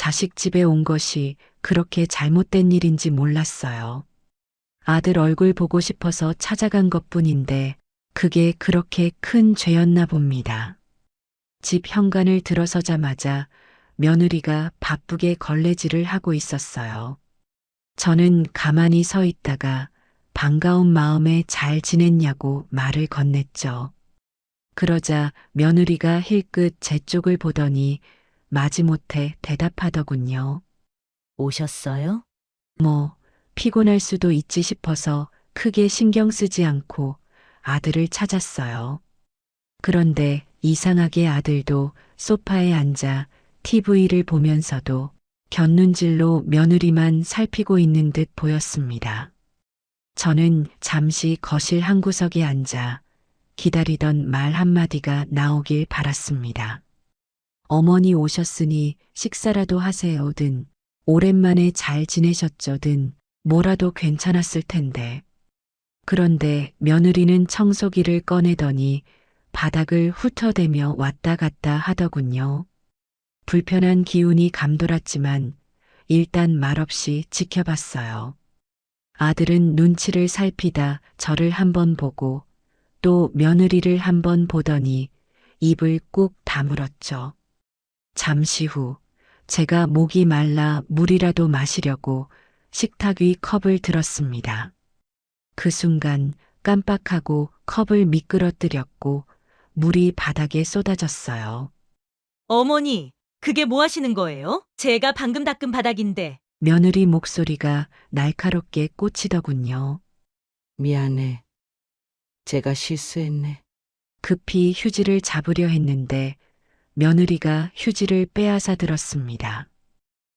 자식 집에 온 것이 그렇게 잘못된 일인지 몰랐어요. 아들 얼굴 보고 싶어서 찾아간 것뿐인데 그게 그렇게 큰 죄였나 봅니다. 집 현관을 들어서자마자 며느리가 바쁘게 걸레질을 하고 있었어요. 저는 가만히 서 있다가 반가운 마음에 잘 지냈냐고 말을 건넸죠. 그러자 며느리가 힐끗 제 쪽을 보더니 마지못해 대답하더군요. 오셨어요? 뭐, 피곤할 수도 있지 싶어서 크게 신경 쓰지 않고 아들을 찾았어요. 그런데 이상하게 아들도 소파에 앉아 TV를 보면서도 곁눈질로 며느리만 살피고 있는 듯 보였습니다. 저는 잠시 거실 한 구석에 앉아 기다리던 말 한마디가 나오길 바랐습니다. 어머니 오셨으니 식사라도 하세요 든 오랜만에 잘 지내셨죠 든 뭐라도 괜찮았을 텐데. 그런데 며느리는 청소기를 꺼내더니 바닥을 훑어대며 왔다 갔다 하더군요. 불편한 기운이 감돌았지만 일단 말없이 지켜봤어요. 아들은 눈치를 살피다 저를 한번 보고 또 며느리를 한번 보더니 입을 꾹 다물었죠. 잠시 후 제가 목이 말라 물이라도 마시려고 식탁 위 컵을 들었습니다. 그 순간 깜빡하고 컵을 미끄러뜨렸고 물이 바닥에 쏟아졌어요. 어머니, 그게 뭐 하시는 거예요? 제가 방금 닦은 바닥인데. 며느리 목소리가 날카롭게 꽂히더군요. 미안해. 제가 실수했네. 급히 휴지를 잡으려 했는데 며느리가 휴지를 빼앗아 들었습니다.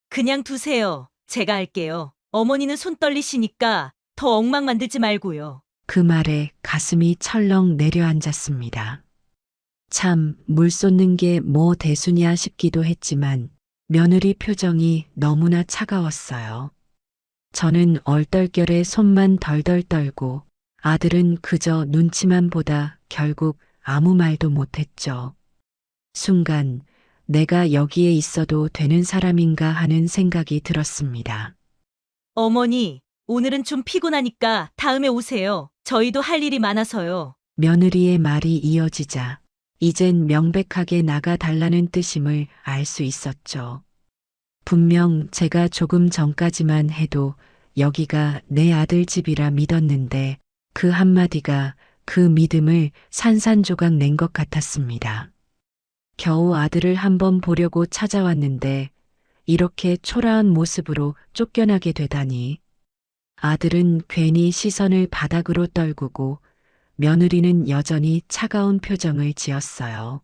그냥 두세요. 제가 할게요. 어머니는 손 떨리시니까 더 엉망 만들지 말고요. 그 말에 가슴이 철렁 내려앉았습니다. 참, 물 쏟는 게 뭐 대수냐 싶기도 했지만 며느리 표정이 너무나 차가웠어요. 저는 얼떨결에 손만 덜덜 떨고 아들은 그저 눈치만 보다 결국 아무 말도 못했죠. 순간 내가 여기에 있어도 되는 사람인가 하는 생각이 들었습니다. 어머니, 오늘은 좀 피곤하니까 다음에 오세요. 저희도 할 일이 많아서요. 며느리의 말이 이어지자 이젠 명백하게 나가 달라는 뜻임을 알 수 있었죠. 분명 제가 조금 전까지만 해도 여기가 내 아들 집이라 믿었는데 그 한마디가 그 믿음을 산산조각 낸 것 같았습니다. 겨우 아들을 한번 보려고 찾아왔는데 이렇게 초라한 모습으로 쫓겨나게 되다니. 아들은 괜히 시선을 바닥으로 떨구고 며느리는 여전히 차가운 표정을 지었어요.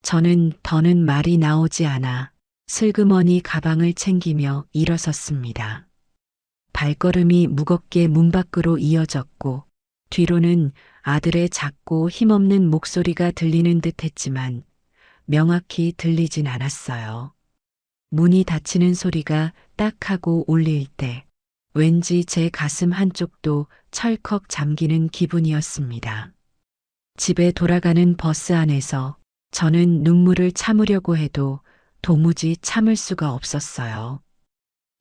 저는 더는 말이 나오지 않아 슬그머니 가방을 챙기며 일어섰습니다. 발걸음이 무겁게 문 밖으로 이어졌고 뒤로는 아들의 작고 힘없는 목소리가 들리는 듯 했지만 명확히 들리진 않았어요. 문이 닫히는 소리가 딱 하고 울릴 때 왠지 제 가슴 한쪽도 철컥 잠기는 기분이었습니다. 집에 돌아가는 버스 안에서 저는 눈물을 참으려고 해도 도무지 참을 수가 없었어요.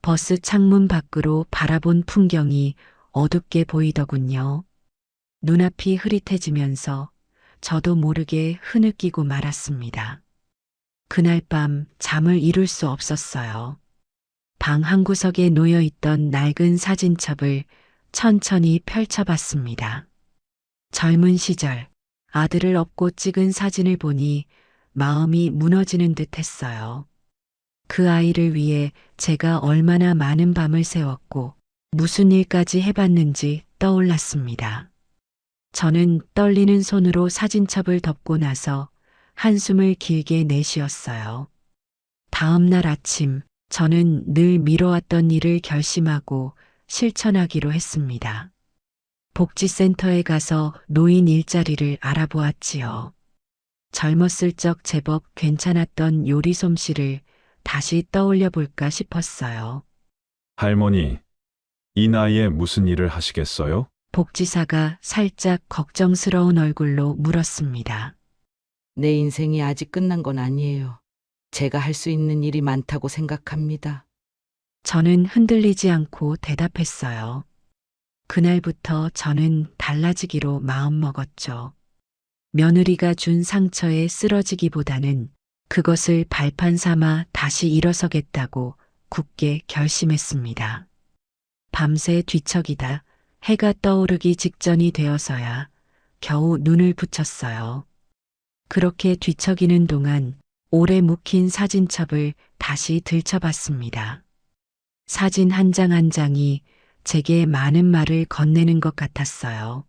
버스 창문 밖으로 바라본 풍경이 어둡게 보이더군요. 눈앞이 흐릿해지면서 저도 모르게 흐느끼고 말았습니다. 그날 밤 잠을 이룰 수 없었어요. 방 한구석에 놓여있던 낡은 사진첩을 천천히 펼쳐봤습니다. 젊은 시절 아들을 업고 찍은 사진을 보니 마음이 무너지는 듯 했어요. 그 아이를 위해 제가 얼마나 많은 밤을 새웠고 무슨 일까지 해봤는지 떠올랐습니다. 저는 떨리는 손으로 사진첩을 덮고 나서 한숨을 길게 내쉬었어요. 다음 날 아침 저는 늘 미뤄왔던 일을 결심하고 실천하기로 했습니다. 복지센터에 가서 노인 일자리를 알아보았지요. 젊었을 적 제법 괜찮았던 요리 솜씨를 다시 떠올려 볼까 싶었어요. 할머니, 이 나이에 무슨 일을 하시겠어요? 복지사가 살짝 걱정스러운 얼굴로 물었습니다. 내 인생이 아직 끝난 건 아니에요. 제가 할 수 있는 일이 많다고 생각합니다. 저는 흔들리지 않고 대답했어요. 그날부터 저는 달라지기로 마음먹었죠. 며느리가 준 상처에 쓰러지기보다는 그것을 발판 삼아 다시 일어서겠다고 굳게 결심했습니다. 밤새 뒤척이다 해가 떠오르기 직전이 되어서야 겨우 눈을 붙였어요. 그렇게 뒤척이는 동안 오래 묵힌 사진첩을 다시 들춰봤습니다. 사진 한 장 한 장이 제게 많은 말을 건네는 것 같았어요.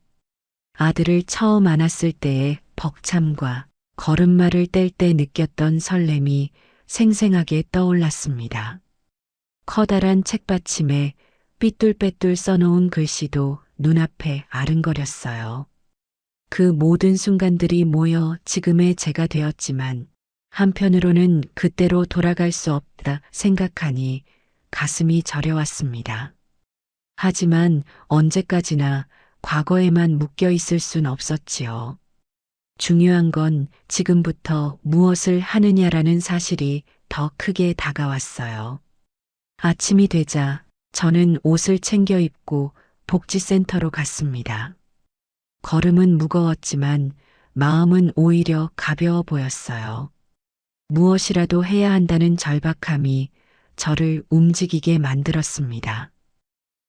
아들을 처음 안았을 때의 벅참과 걸음마를 뗄 때 느꼈던 설렘이 생생하게 떠올랐습니다. 커다란 책받침에 삐뚤빼뚤 써놓은 글씨도 눈앞에 아른거렸어요. 그 모든 순간들이 모여 지금의 제가 되었지만 한편으로는 그때로 돌아갈 수 없다 생각하니 가슴이 저려왔습니다. 하지만 언제까지나 과거에만 묶여 있을 순 없었지요. 중요한 건 지금부터 무엇을 하느냐라는 사실이 더 크게 다가왔어요. 아침이 되자 저는 옷을 챙겨 입고 복지센터로 갔습니다. 걸음은 무거웠지만 마음은 오히려 가벼워 보였어요. 무엇이라도 해야 한다는 절박함이 저를 움직이게 만들었습니다.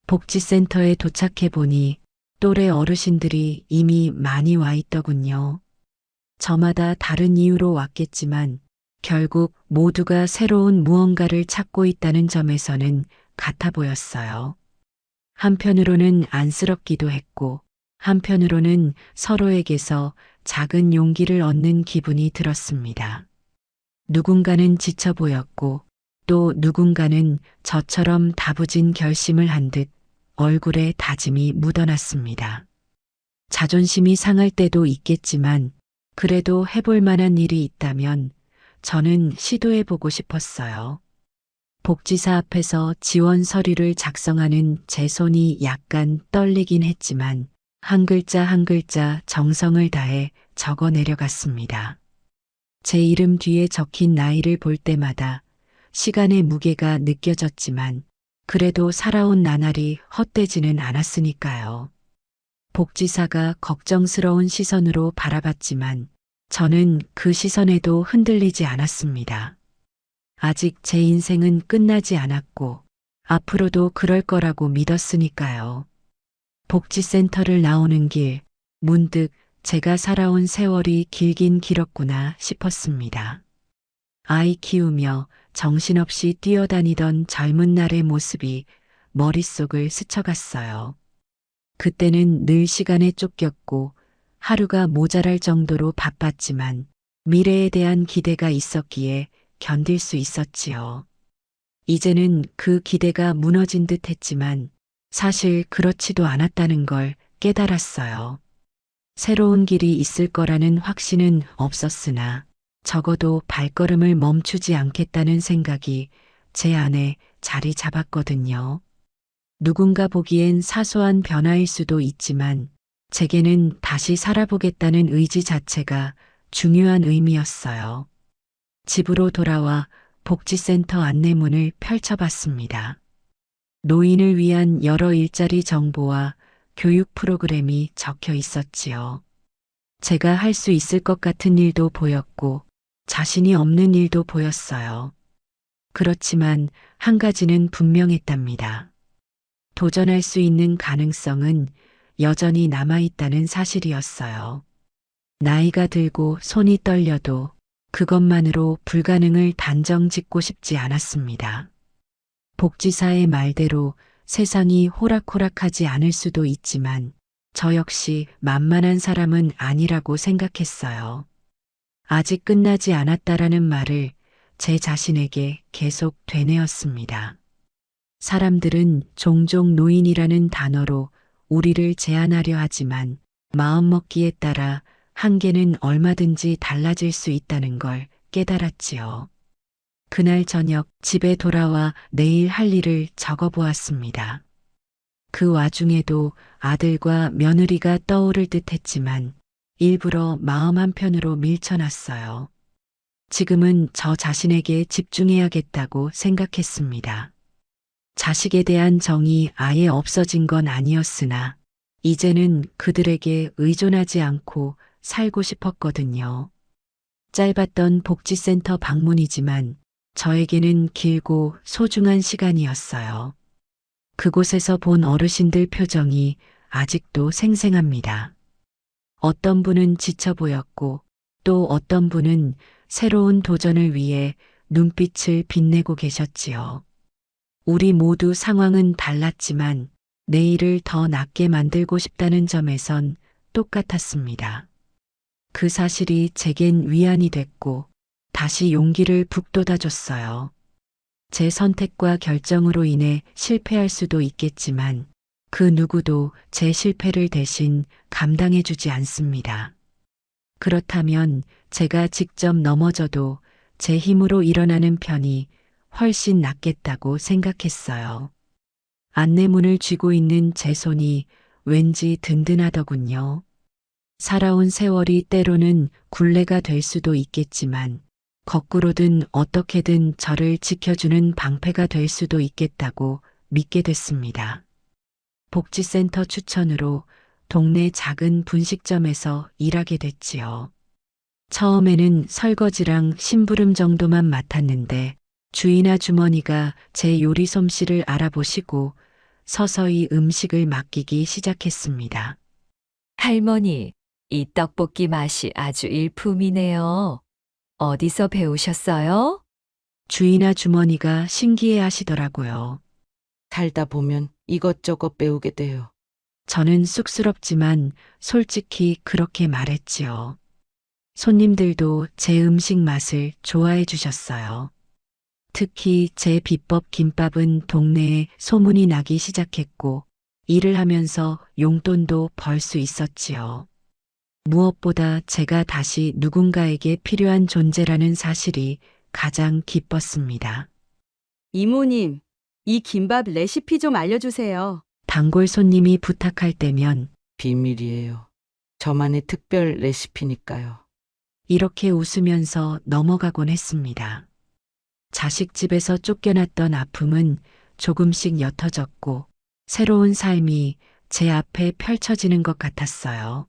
복지센터에 도착해 보니 또래 어르신들이 이미 많이 와 있더군요. 저마다 다른 이유로 왔겠지만 결국 모두가 새로운 무언가를 찾고 있다는 점에서는 같아 보였어요. 한편으로는 안쓰럽기도 했고 한편으로는 서로에게서 작은 용기를 얻는 기분이 들었습니다. 누군가는 지쳐 보였고 또 누군가는 저처럼 다부진 결심을 한 듯 얼굴에 다짐이 묻어났습니다. 자존심이 상할 때도 있겠지만 그래도 해볼 만한 일이 있다면 저는 시도해보고 싶었어요. 복지사 앞에서 지원 서류를 작성하는 제 손이 약간 떨리긴 했지만 한 글자 한 글자 정성을 다해 적어 내려갔습니다. 제 이름 뒤에 적힌 나이를 볼 때마다 시간의 무게가 느껴졌지만 그래도 살아온 나날이 헛되지는 않았으니까요. 복지사가 걱정스러운 시선으로 바라봤지만 저는 그 시선에도 흔들리지 않았습니다. 아직 제 인생은 끝나지 않았고 앞으로도 그럴 거라고 믿었으니까요. 복지센터를 나오는 길, 문득 제가 살아온 세월이 길긴 길었구나 싶었습니다. 아이 키우며 정신없이 뛰어다니던 젊은 날의 모습이 머릿속을 스쳐갔어요. 그때는 늘 시간에 쫓겼고 하루가 모자랄 정도로 바빴지만 미래에 대한 기대가 있었기에 견딜 수 있었지요. 이제는 그 기대가 무너진 듯 했지만 사실 그렇지도 않았다는 걸 깨달았어요. 새로운 길이 있을 거라는 확신은 없었으나 적어도 발걸음을 멈추지 않겠다는 생각이 제 안에 자리 잡았거든요. 누군가 보기엔 사소한 변화일 수도 있지만 제게는 다시 살아보겠다는 의지 자체가 중요한 의미였어요. 집으로 돌아와 복지센터 안내문을 펼쳐봤습니다. 노인을 위한 여러 일자리 정보와 교육 프로그램이 적혀 있었지요. 제가 할 수 있을 것 같은 일도 보였고 자신이 없는 일도 보였어요. 그렇지만 한 가지는 분명했답니다. 도전할 수 있는 가능성은 여전히 남아있다는 사실이었어요. 나이가 들고 손이 떨려도 그것만으로 불가능을 단정 짓고 싶지 않았습니다. 복지사의 말대로 세상이 호락호락하지 않을 수도 있지만 저 역시 만만한 사람은 아니라고 생각했어요. 아직 끝나지 않았다라는 말을 제 자신에게 계속 되뇌었습니다. 사람들은 종종 노인이라는 단어로 우리를 제한하려 하지만 마음먹기에 따라 한계는 얼마든지 달라질 수 있다는 걸 깨달았지요. 그날 저녁 집에 돌아와 내일 할 일을 적어보았습니다. 그 와중에도 아들과 며느리가 떠오를 듯 했지만 일부러 마음 한편으로 밀쳐놨어요. 지금은 저 자신에게 집중해야겠다고 생각했습니다. 자식에 대한 정이 아예 없어진 건 아니었으나 이제는 그들에게 의존하지 않고 살고 싶었거든요. 짧았던 복지센터 방문이지만 저에게는 길고 소중한 시간이었어요. 그곳에서 본 어르신들 표정이 아직도 생생합니다. 어떤 분은 지쳐 보였고 또 어떤 분은 새로운 도전을 위해 눈빛을 빛내고 계셨지요. 우리 모두 상황은 달랐지만 내일을 더 낫게 만들고 싶다는 점에선 똑같았습니다. 그 사실이 제겐 위안이 됐고 다시 용기를 북돋아줬어요. 제 선택과 결정으로 인해 실패할 수도 있겠지만 그 누구도 제 실패를 대신 감당해주지 않습니다. 그렇다면 제가 직접 넘어져도 제 힘으로 일어나는 편이 훨씬 낫겠다고 생각했어요. 안내문을 쥐고 있는 제 손이 왠지 든든하더군요. 살아온 세월이 때로는 굴레가 될 수도 있겠지만 거꾸로든 어떻게든 저를 지켜주는 방패가 될 수도 있겠다고 믿게 됐습니다. 복지센터 추천으로 동네 작은 분식점에서 일하게 됐지요. 처음에는 설거지랑 심부름 정도만 맡았는데 주인 아주머니가 제 요리 솜씨를 알아보시고 서서히 음식을 맡기기 시작했습니다. 할머니, 이 떡볶이 맛이 아주 일품이네요. 어디서 배우셨어요? 주인 아주머니가 신기해 하시더라고요. 살다 보면 이것저것 배우게 돼요. 저는 쑥스럽지만 솔직히 그렇게 말했지요. 손님들도 제 음식 맛을 좋아해 주셨어요. 특히 제 비법 김밥은 동네에 소문이 나기 시작했고 일을 하면서 용돈도 벌 수 있었지요. 무엇보다 제가 다시 누군가에게 필요한 존재라는 사실이 가장 기뻤습니다. 이모님, 이 김밥 레시피 좀 알려주세요. 단골 손님이 부탁할 때면 비밀이에요. 저만의 특별 레시피니까요. 이렇게 웃으면서 넘어가곤 했습니다. 자식 집에서 쫓겨났던 아픔은 조금씩 옅어졌고 새로운 삶이 제 앞에 펼쳐지는 것 같았어요.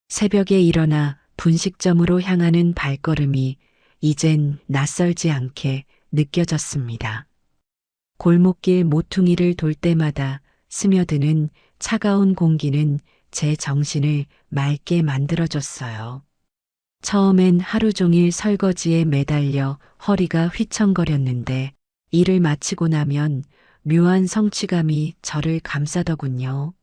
새벽에 일어나 분식점으로 향하는 발걸음이 이젠 낯설지 않게 느껴졌습니다. 골목길 모퉁이를 돌 때마다 스며드는 차가운 공기는 제 정신을 맑게 만들어줬어요. 처음엔 하루 종일 설거지에 매달려 허리가 휘청거렸는데 일을 마치고 나면 묘한 성취감이 저를 감싸더군요.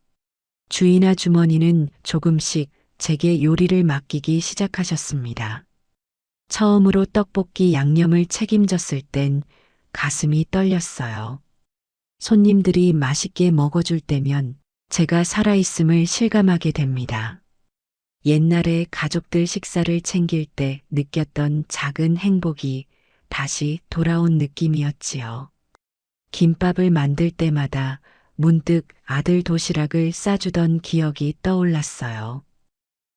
주인 아주머니는 조금씩 제게 요리를 맡기기 시작하셨습니다. 처음으로 떡볶이 양념을 책임졌을 땐 가슴이 떨렸어요. 손님들이 맛있게 먹어줄 때면 제가 살아있음을 실감하게 됩니다. 옛날에 가족들 식사를 챙길 때 느꼈던 작은 행복이 다시 돌아온 느낌이었지요. 김밥을 만들 때마다 문득 아들 도시락을 싸주던 기억이 떠올랐어요.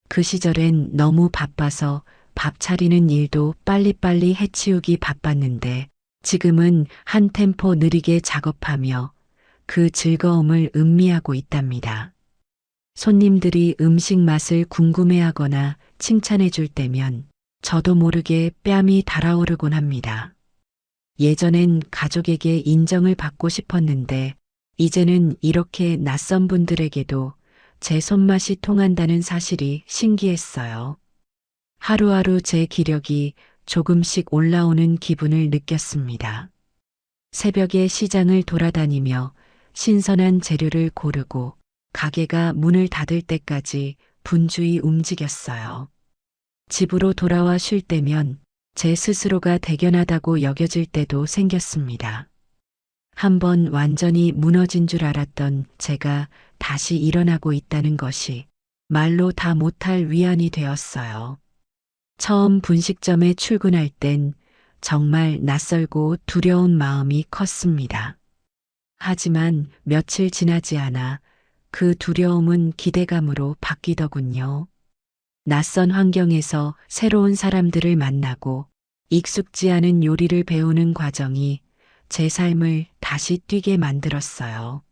그 시절엔 너무 바빠서 밥 차리는 일도 빨리빨리 해치우기 바빴는데 지금은 한 템포 느리게 작업하며 그 즐거움을 음미하고 있답니다. 손님들이 음식 맛을 궁금해하거나 칭찬해 줄 때면 저도 모르게 뺨이 달아오르곤 합니다. 예전엔 가족에게 인정을 받고 싶었는데 이제는 이렇게 낯선 분들에게도 제 손맛이 통한다는 사실이 신기했어요. 하루하루 제 기력이 조금씩 올라오는 기분을 느꼈습니다. 새벽에 시장을 돌아다니며 신선한 재료를 고르고 가게가 문을 닫을 때까지 분주히 움직였어요. 집으로 돌아와 쉴 때면 제 스스로가 대견하다고 여겨질 때도 생겼습니다. 한번 완전히 무너진 줄 알았던 제가 다시 일어나고 있다는 것이 말로 다 못할 위안이 되었어요. 처음 분식점에 출근할 땐 정말 낯설고 두려운 마음이 컸습니다. 하지만 며칠 지나지 않아 그 두려움은 기대감으로 바뀌더군요. 낯선 환경에서 새로운 사람들을 만나고 익숙지 않은 요리를 배우는 과정이 제 삶을 다시 뛰게 만들었어요.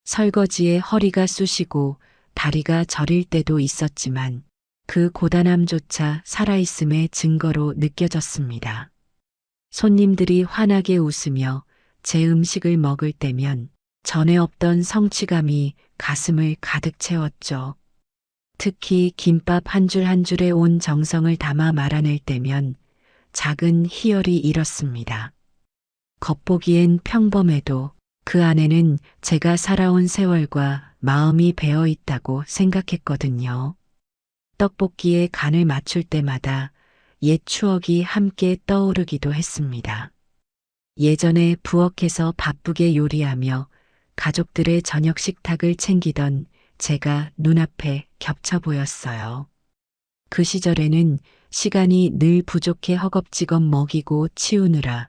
설거지에 허리가 쑤시고 다리가 저릴 때도 있었지만 그 고단함조차 살아있음의 증거로 느껴졌습니다. 손님들이 환하게 웃으며 제 음식을 먹을 때면 전에 없던 성취감이 가슴을 가득 채웠죠. 특히 김밥 한 줄 한 줄에 온 정성을 담아 말아낼 때면 작은 희열이 일었습니다. 겉보기엔 평범해도 그 안에는 제가 살아온 세월과 마음이 배어 있다고 생각했거든요. 떡볶이에 간을 맞출 때마다 옛 추억이 함께 떠오르기도 했습니다. 예전에 부엌에서 바쁘게 요리하며 가족들의 저녁 식탁을 챙기던 제가 눈앞에 겹쳐 보였어요. 그 시절에는 시간이 늘 부족해 허겁지겁 먹이고 치우느라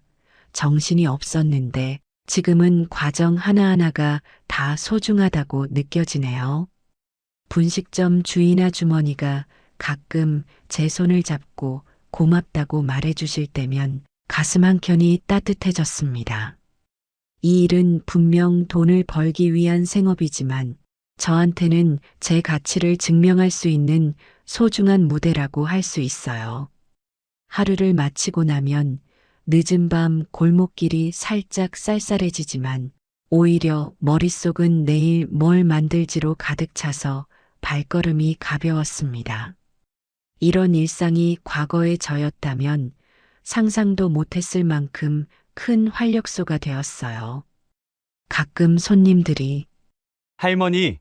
정신이 없었는데 지금은 과정 하나하나가 다 소중하다고 느껴지네요. 분식점 주인 아주머니가 가끔 제 손을 잡고 고맙다고 말해주실 때면 가슴 한켠이 따뜻해졌습니다. 이 일은 분명 돈을 벌기 위한 생업이지만 저한테는 제 가치를 증명할 수 있는 소중한 무대라고 할 수 있어요. 하루를 마치고 나면 늦은 밤 골목길이 살짝 쌀쌀해지지만 오히려 머릿속은 내일 뭘 만들지로 가득 차서 발걸음이 가벼웠습니다. 이런 일상이 과거의 저였다면 상상도 못했을 만큼 큰 활력소가 되었어요. 가끔 손님들이 할머니,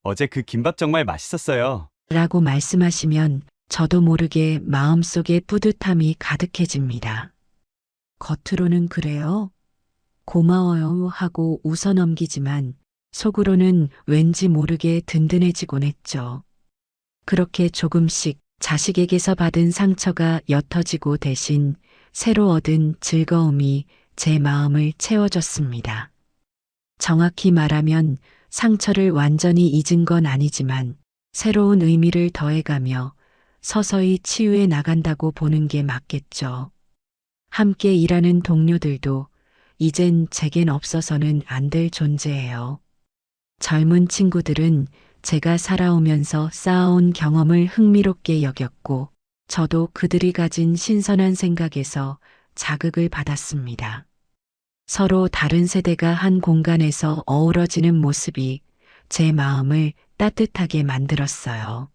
어제 그 김밥 정말 맛있었어요. 라고 말씀하시면 저도 모르게 마음속에 뿌듯함이 가득해집니다. 겉으로는 그래요? 고마워요 하고 웃어 넘기지만 속으로는 왠지 모르게 든든해지곤 했죠. 그렇게 조금씩 자식에게서 받은 상처가 옅어지고 대신 새로 얻은 즐거움이 제 마음을 채워줬습니다. 정확히 말하면 상처를 완전히 잊은 건 아니지만 새로운 의미를 더해가며 서서히 치유해 나간다고 보는 게 맞겠죠. 함께 일하는 동료들도 이젠 제겐 없어서는 안 될 존재예요. 젊은 친구들은 제가 살아오면서 쌓아온 경험을 흥미롭게 여겼고 저도 그들이 가진 신선한 생각에서 자극을 받았습니다. 서로 다른 세대가 한 공간에서 어우러지는 모습이 제 마음을 따뜻하게 만들었어요.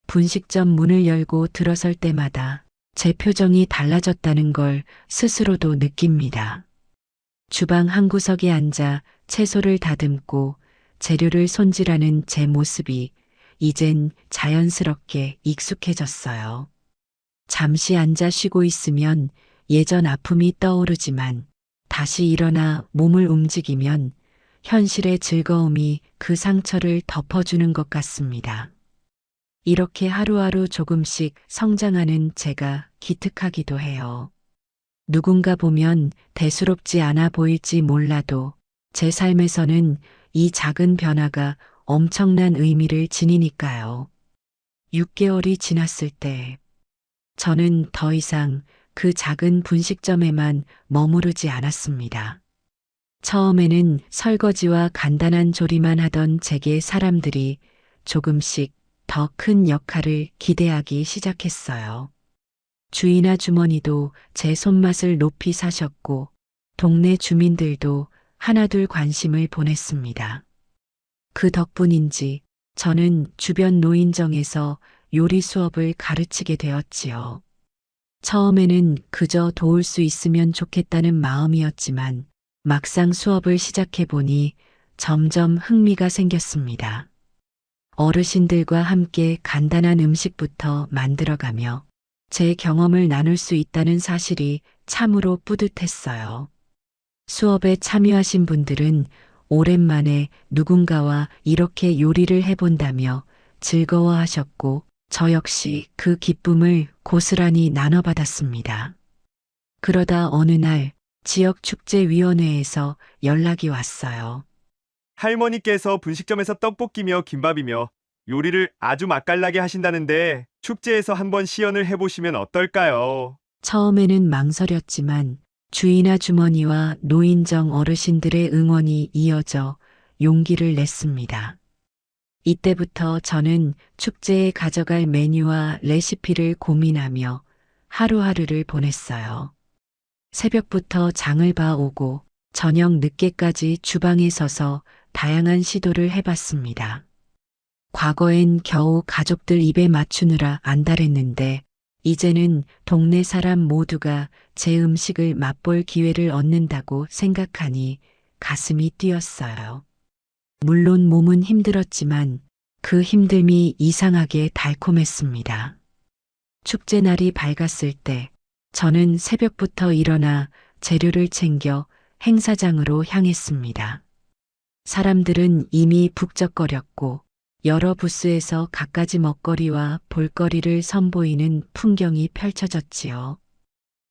분식점 문을 열고 들어설 때마다 제 표정이 달라졌다는 걸 스스로도 느낍니다. 주방 한 구석에 앉아 채소를 다듬고 재료를 손질하는 제 모습이 이젠 자연스럽게 익숙해졌어요. 잠시 앉아 쉬고 있으면 예전 아픔이 떠오르지만 다시 일어나 몸을 움직이면 현실의 즐거움이 그 상처를 덮어주는 것 같습니다. 이렇게 하루하루 조금씩 성장하는 제가 기특하기도 해요. 누군가 보면 대수롭지 않아 보일지 몰라도 제 삶에서는 이 작은 변화가 엄청난 의미를 지니니까요. 6개월이 지났을 때 저는 더 이상 그 작은 분식점에만 머무르지 않았습니다. 처음에는 설거지와 간단한 조리만 하던 제게 사람들이 조금씩 더 큰 역할을 기대하기 시작했어요. 주인 아주머니도 제 손맛을 높이 사셨고 동네 주민들도 하나둘 관심을 보냈습니다. 그 덕분인지 저는 주변 노인정에서 요리 수업을 가르치게 되었지요. 처음에는 그저 도울 수 있으면 좋겠다는 마음이었지만 막상 수업을 시작해보니 점점 흥미가 생겼습니다. 어르신들과 함께 간단한 음식부터 만들어가며 제 경험을 나눌 수 있다는 사실이 참으로 뿌듯했어요. 수업에 참여하신 분들은 오랜만에 누군가와 이렇게 요리를 해본다며 즐거워하셨고 저 역시 그 기쁨을 고스란히 나눠받았습니다. 그러다 어느 날 지역축제위원회에서 연락이 왔어요. 할머니께서 분식점에서 떡볶이며 김밥이며 요리를 아주 맛깔나게 하신다는데 축제에서 한번 시연을 해보시면 어떨까요? 처음에는 망설였지만 주인 아주머니와 노인정 어르신들의 응원이 이어져 용기를 냈습니다. 이때부터 저는 축제에 가져갈 메뉴와 레시피를 고민하며 하루하루를 보냈어요. 새벽부터 장을 봐오고 저녁 늦게까지 주방에 서서 다양한 시도를 해봤습니다. 과거엔 겨우 가족들 입에 맞추느라 안달했는데 이제는 동네 사람 모두가 제 음식을 맛볼 기회를 얻는다고 생각하니 가슴이 뛰었어요. 물론 몸은 힘들었지만 그 힘듦이 이상하게 달콤했습니다. 축제 날이 밝았을 때 저는 새벽부터 일어나 재료를 챙겨 행사장으로 향했습니다. 사람들은 이미 북적거렸고 여러 부스에서 갖가지 먹거리와 볼거리를 선보이는 풍경이 펼쳐졌지요.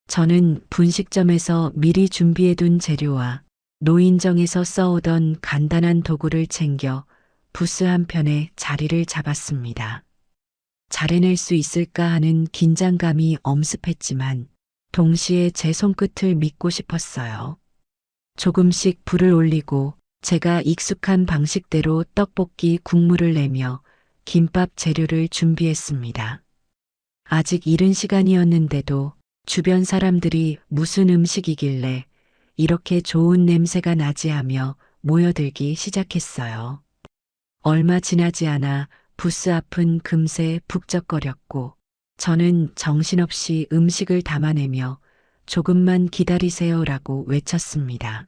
저는 분식점에서 미리 준비해둔 재료와 노인정에서 써오던 간단한 도구를 챙겨 부스 한편에 자리를 잡았습니다. 잘 해낼 수 있을까 하는 긴장감이 엄습했지만 동시에 제 손끝을 믿고 싶었어요. 조금씩 불을 올리고 제가 익숙한 방식대로 떡볶이 국물을 내며 김밥 재료를 준비했습니다. 아직 이른 시간이었는데도 주변 사람들이 무슨 음식이길래 이렇게 좋은 냄새가 나지 하며 모여들기 시작했어요. 얼마 지나지 않아 부스 앞은 금세 북적거렸고 저는 정신없이 음식을 담아내며 조금만 기다리세요라고 외쳤습니다.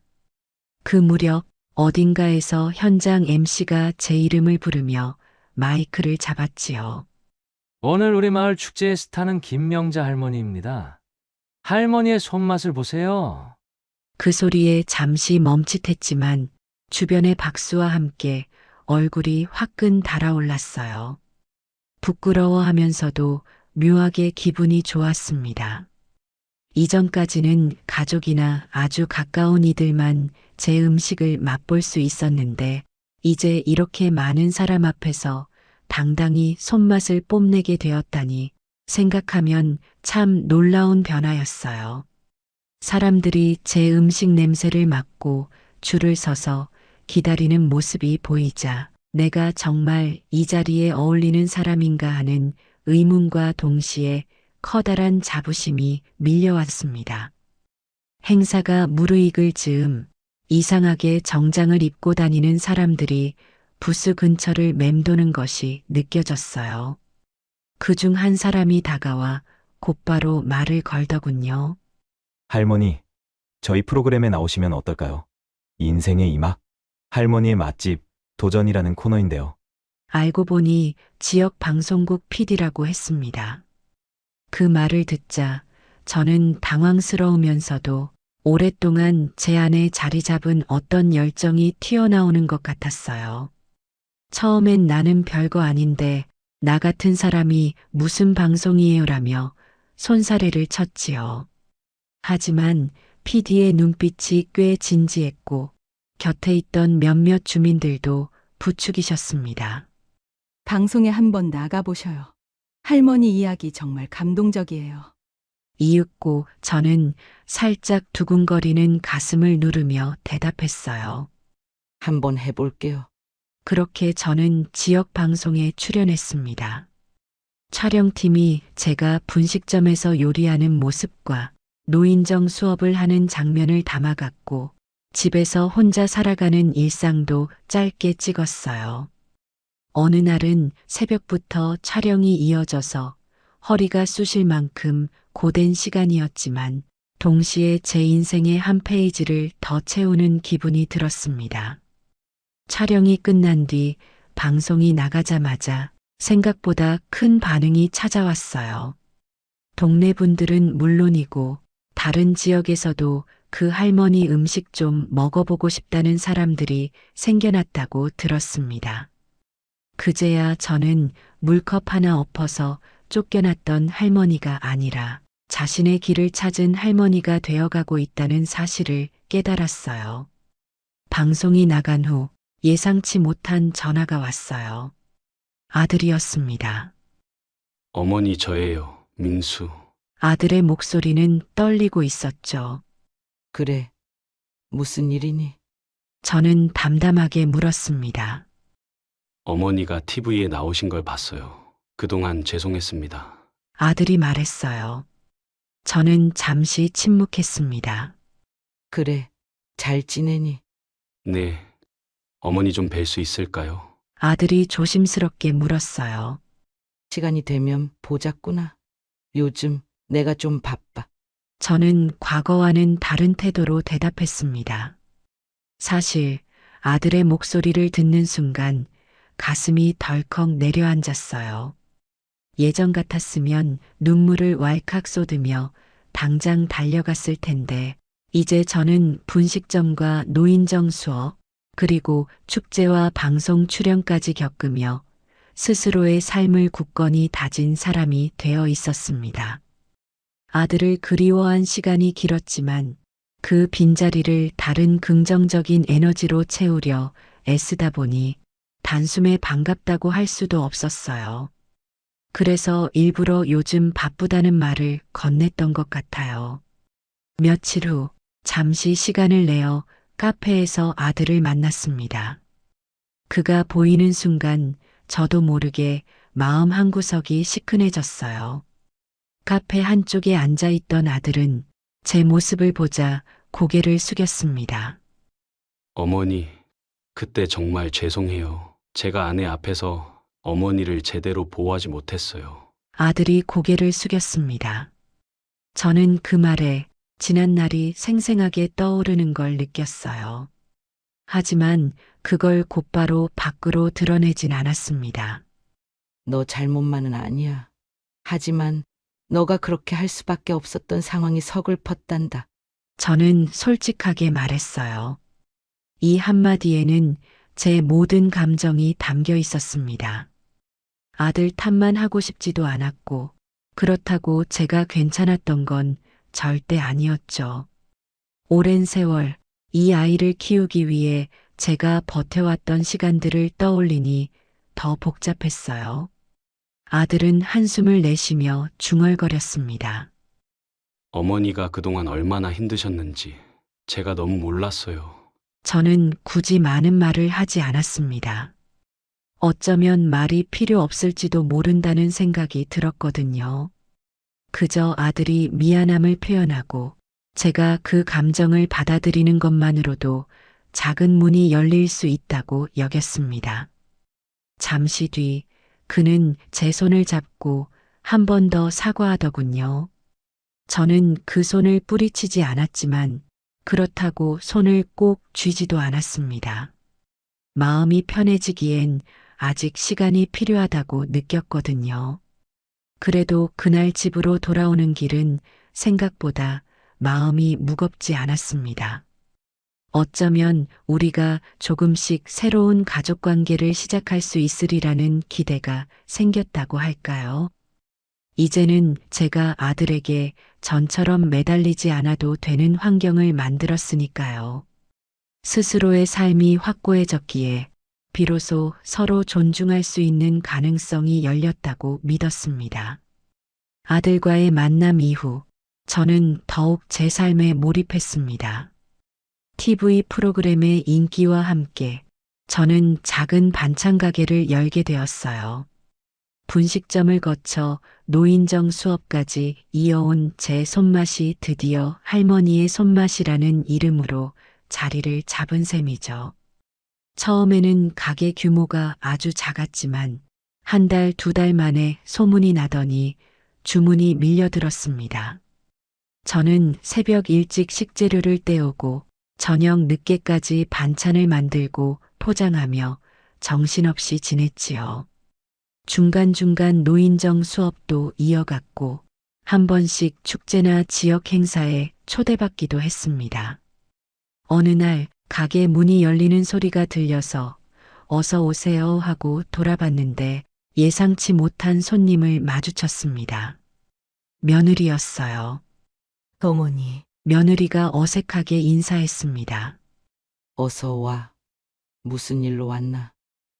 그 무렵 어딘가에서 현장 MC가 제 이름을 부르며 마이크를 잡았지요. 오늘 우리 마을 축제의 스타는 김명자 할머니입니다. 할머니의 손맛을 보세요. 그 소리에 잠시 멈칫했지만 주변의 박수와 함께 얼굴이 화끈 달아올랐어요. 부끄러워하면서도 묘하게 기분이 좋았습니다. 이전까지는 가족이나 아주 가까운 이들만 제 음식을 맛볼 수 있었는데 이제 이렇게 많은 사람 앞에서 당당히 손맛을 뽐내게 되었다니 생각하면 참 놀라운 변화였어요. 사람들이 제 음식 냄새를 맡고 줄을 서서 기다리는 모습이 보이자 내가 정말 이 자리에 어울리는 사람인가 하는 의문과 동시에 커다란 자부심이 밀려왔습니다. 행사가 무르익을 즈음 이상하게 정장을 입고 다니는 사람들이 부스 근처를 맴도는 것이 느껴졌어요. 그중 한 사람이 다가와 곧바로 말을 걸더군요. 할머니, 저희 프로그램에 나오시면 어떨까요? 인생의 이막, 할머니의 맛집, 도전이라는 코너인데요. 알고 보니 지역 방송국 PD라고 했습니다. 그 말을 듣자 저는 당황스러우면서도 오랫동안 제 안에 자리 잡은 어떤 열정이 튀어나오는 것 같았어요. 처음엔 나는 별거 아닌데 나 같은 사람이 무슨 방송이에요라며 손사래를 쳤지요. 하지만 PD의 눈빛이 꽤 진지했고 곁에 있던 몇몇 주민들도 부추기셨습니다. 방송에 한번 나가보셔요. 할머니 이야기 정말 감동적이에요. 이윽고 저는 살짝 두근거리는 가슴을 누르며 대답했어요. 한번 해볼게요. 그렇게 저는 지역 방송에 출연했습니다. 촬영팀이 제가 분식점에서 요리하는 모습과 노인정 수업을 하는 장면을 담아갔고 집에서 혼자 살아가는 일상도 짧게 찍었어요. 어느 날은 새벽부터 촬영이 이어져서 허리가 쑤실 만큼 고된 시간이었지만 동시에 제 인생의 한 페이지를 더 채우는 기분이 들었습니다. 촬영이 끝난 뒤 방송이 나가자마자 생각보다 큰 반응이 찾아왔어요. 동네 분들은 물론이고 다른 지역에서도 그 할머니 음식 좀 먹어보고 싶다는 사람들이 생겨났다고 들었습니다. 그제야 저는 물컵 하나 엎어서 쫓겨났던 할머니가 아니라 자신의 길을 찾은 할머니가 되어가고 있다는 사실을 깨달았어요. 방송이 나간 후 예상치 못한 전화가 왔어요. 아들이었습니다. 어머니 저예요, 민수. 아들의 목소리는 떨리고 있었죠. 그래. 무슨 일이니? 저는 담담하게 물었습니다. 어머니가 TV에 나오신 걸 봤어요. 그동안 죄송했습니다. 아들이 말했어요. 저는 잠시 침묵했습니다. 그래. 잘 지내니? 네. 어머니 좀 뵐 수 있을까요? 아들이 조심스럽게 물었어요. 시간이 되면 보자꾸나. 요즘 내가 좀 바빠. 저는 과거와는 다른 태도로 대답했습니다. 사실 아들의 목소리를 듣는 순간 가슴이 덜컥 내려앉았어요. 예전 같았으면 눈물을 왈칵 쏟으며 당장 달려갔을 텐데 이제 저는 분식점과 노인정 수업 그리고 축제와 방송 출연까지 겪으며 스스로의 삶을 굳건히 다진 사람이 되어 있었습니다. 아들을 그리워한 시간이 길었지만 그 빈자리를 다른 긍정적인 에너지로 채우려 애쓰다 보니 단숨에 반갑다고 할 수도 없었어요. 그래서 일부러 요즘 바쁘다는 말을 건넸던 것 같아요. 며칠 후 잠시 시간을 내어 카페에서 아들을 만났습니다. 그가 보이는 순간 저도 모르게 마음 한구석이 시큰해졌어요. 카페 한쪽에 앉아 있던 아들은 제 모습을 보자 고개를 숙였습니다. 어머니, 그때 정말 죄송해요. 제가 아내 앞에서 어머니를 제대로 보호하지 못했어요. 아들이 고개를 숙였습니다. 저는 그 말에 지난 날이 생생하게 떠오르는 걸 느꼈어요. 하지만 그걸 곧바로 밖으로 드러내진 않았습니다. 너 잘못만은 아니야. 하지만 너가 그렇게 할 수밖에 없었던 상황이 서글펐단다. 저는 솔직하게 말했어요. 이 한마디에는 제 모든 감정이 담겨 있었습니다. 아들 탓만 하고 싶지도 않았고, 그렇다고 제가 괜찮았던 건 절대 아니었죠. 오랜 세월 이 아이를 키우기 위해 제가 버텨왔던 시간들을 떠올리니 더 복잡했어요. 아들은 한숨을 내쉬며 중얼거렸습니다. 어머니가 그동안 얼마나 힘드셨는지 제가 너무 몰랐어요. 저는 굳이 많은 말을 하지 않았습니다. 어쩌면 말이 필요 없을지도 모른다는 생각이 들었거든요. 그저 아들이 미안함을 표현하고 제가 그 감정을 받아들이는 것만으로도 작은 문이 열릴 수 있다고 여겼습니다. 잠시 뒤 그는 제 손을 잡고 한 번 더 사과하더군요. 저는 그 손을 뿌리치지 않았지만 그렇다고 손을 꼭 쥐지도 않았습니다. 마음이 편해지기엔 아직 시간이 필요하다고 느꼈거든요. 그래도 그날 집으로 돌아오는 길은 생각보다 마음이 무겁지 않았습니다. 어쩌면 우리가 조금씩 새로운 가족 관계를 시작할 수 있으리라는 기대가 생겼다고 할까요? 이제는 제가 아들에게 전처럼 매달리지 않아도 되는 환경을 만들었으니까요. 스스로의 삶이 확고해졌기에 비로소 서로 존중할 수 있는 가능성이 열렸다고 믿었습니다. 아들과의 만남 이후 저는 더욱 제 삶에 몰입했습니다. TV 프로그램의 인기와 함께 저는 작은 반찬 가게를 열게 되었어요. 분식점을 거쳐 노인정 수업까지 이어온 제 손맛이 드디어 할머니의 손맛이라는 이름으로 자리를 잡은 셈이죠. 처음에는 가게 규모가 아주 작았지만 한 달, 두 달 만에 소문이 나더니 주문이 밀려들었습니다. 저는 새벽 일찍 식재료를 떼오고 저녁 늦게까지 반찬을 만들고 포장하며 정신없이 지냈지요. 중간중간 노인정 수업도 이어갔고 한 번씩 축제나 지역 행사에 초대받기도 했습니다. 어느 날 가게 문이 열리는 소리가 들려서 어서 오세요 하고 돌아봤는데 예상치 못한 손님을 마주쳤습니다. 며느리였어요. 어머니, 며느리가 어색하게 인사했습니다. 어서 와. 무슨 일로 왔나?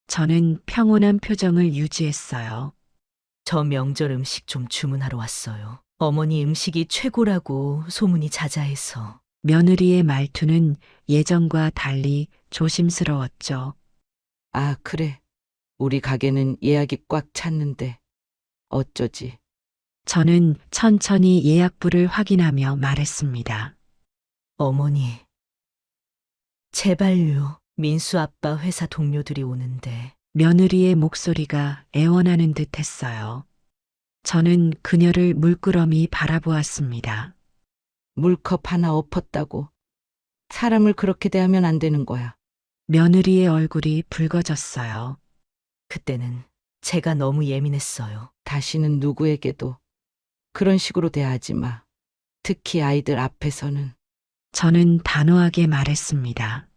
저는 평온한 표정을 유지했어요. 저 명절 음식 좀 주문하러 왔어요. 어머니 음식이 최고라고 소문이 자자해서. 며느리의 말투는 예전과 달리 조심스러웠죠. 아, 그래. 우리 가게는 예약이 꽉 찼는데 어쩌지? 저는 천천히 예약부를 확인하며 말했습니다. 어머니, 제발요. 민수 아빠 회사 동료들이 오는데. 며느리의 목소리가 애원하는 듯 했어요. 저는 그녀를 물끄러미 바라보았습니다. 물컵 하나 엎었다고. 사람을 그렇게 대하면 안 되는 거야. 며느리의 얼굴이 붉어졌어요. 그때는 제가 너무 예민했어요. 다시는 누구에게도 그런 식으로 대하지 마. 특히 아이들 앞에서는. 저는 단호하게 말했습니다.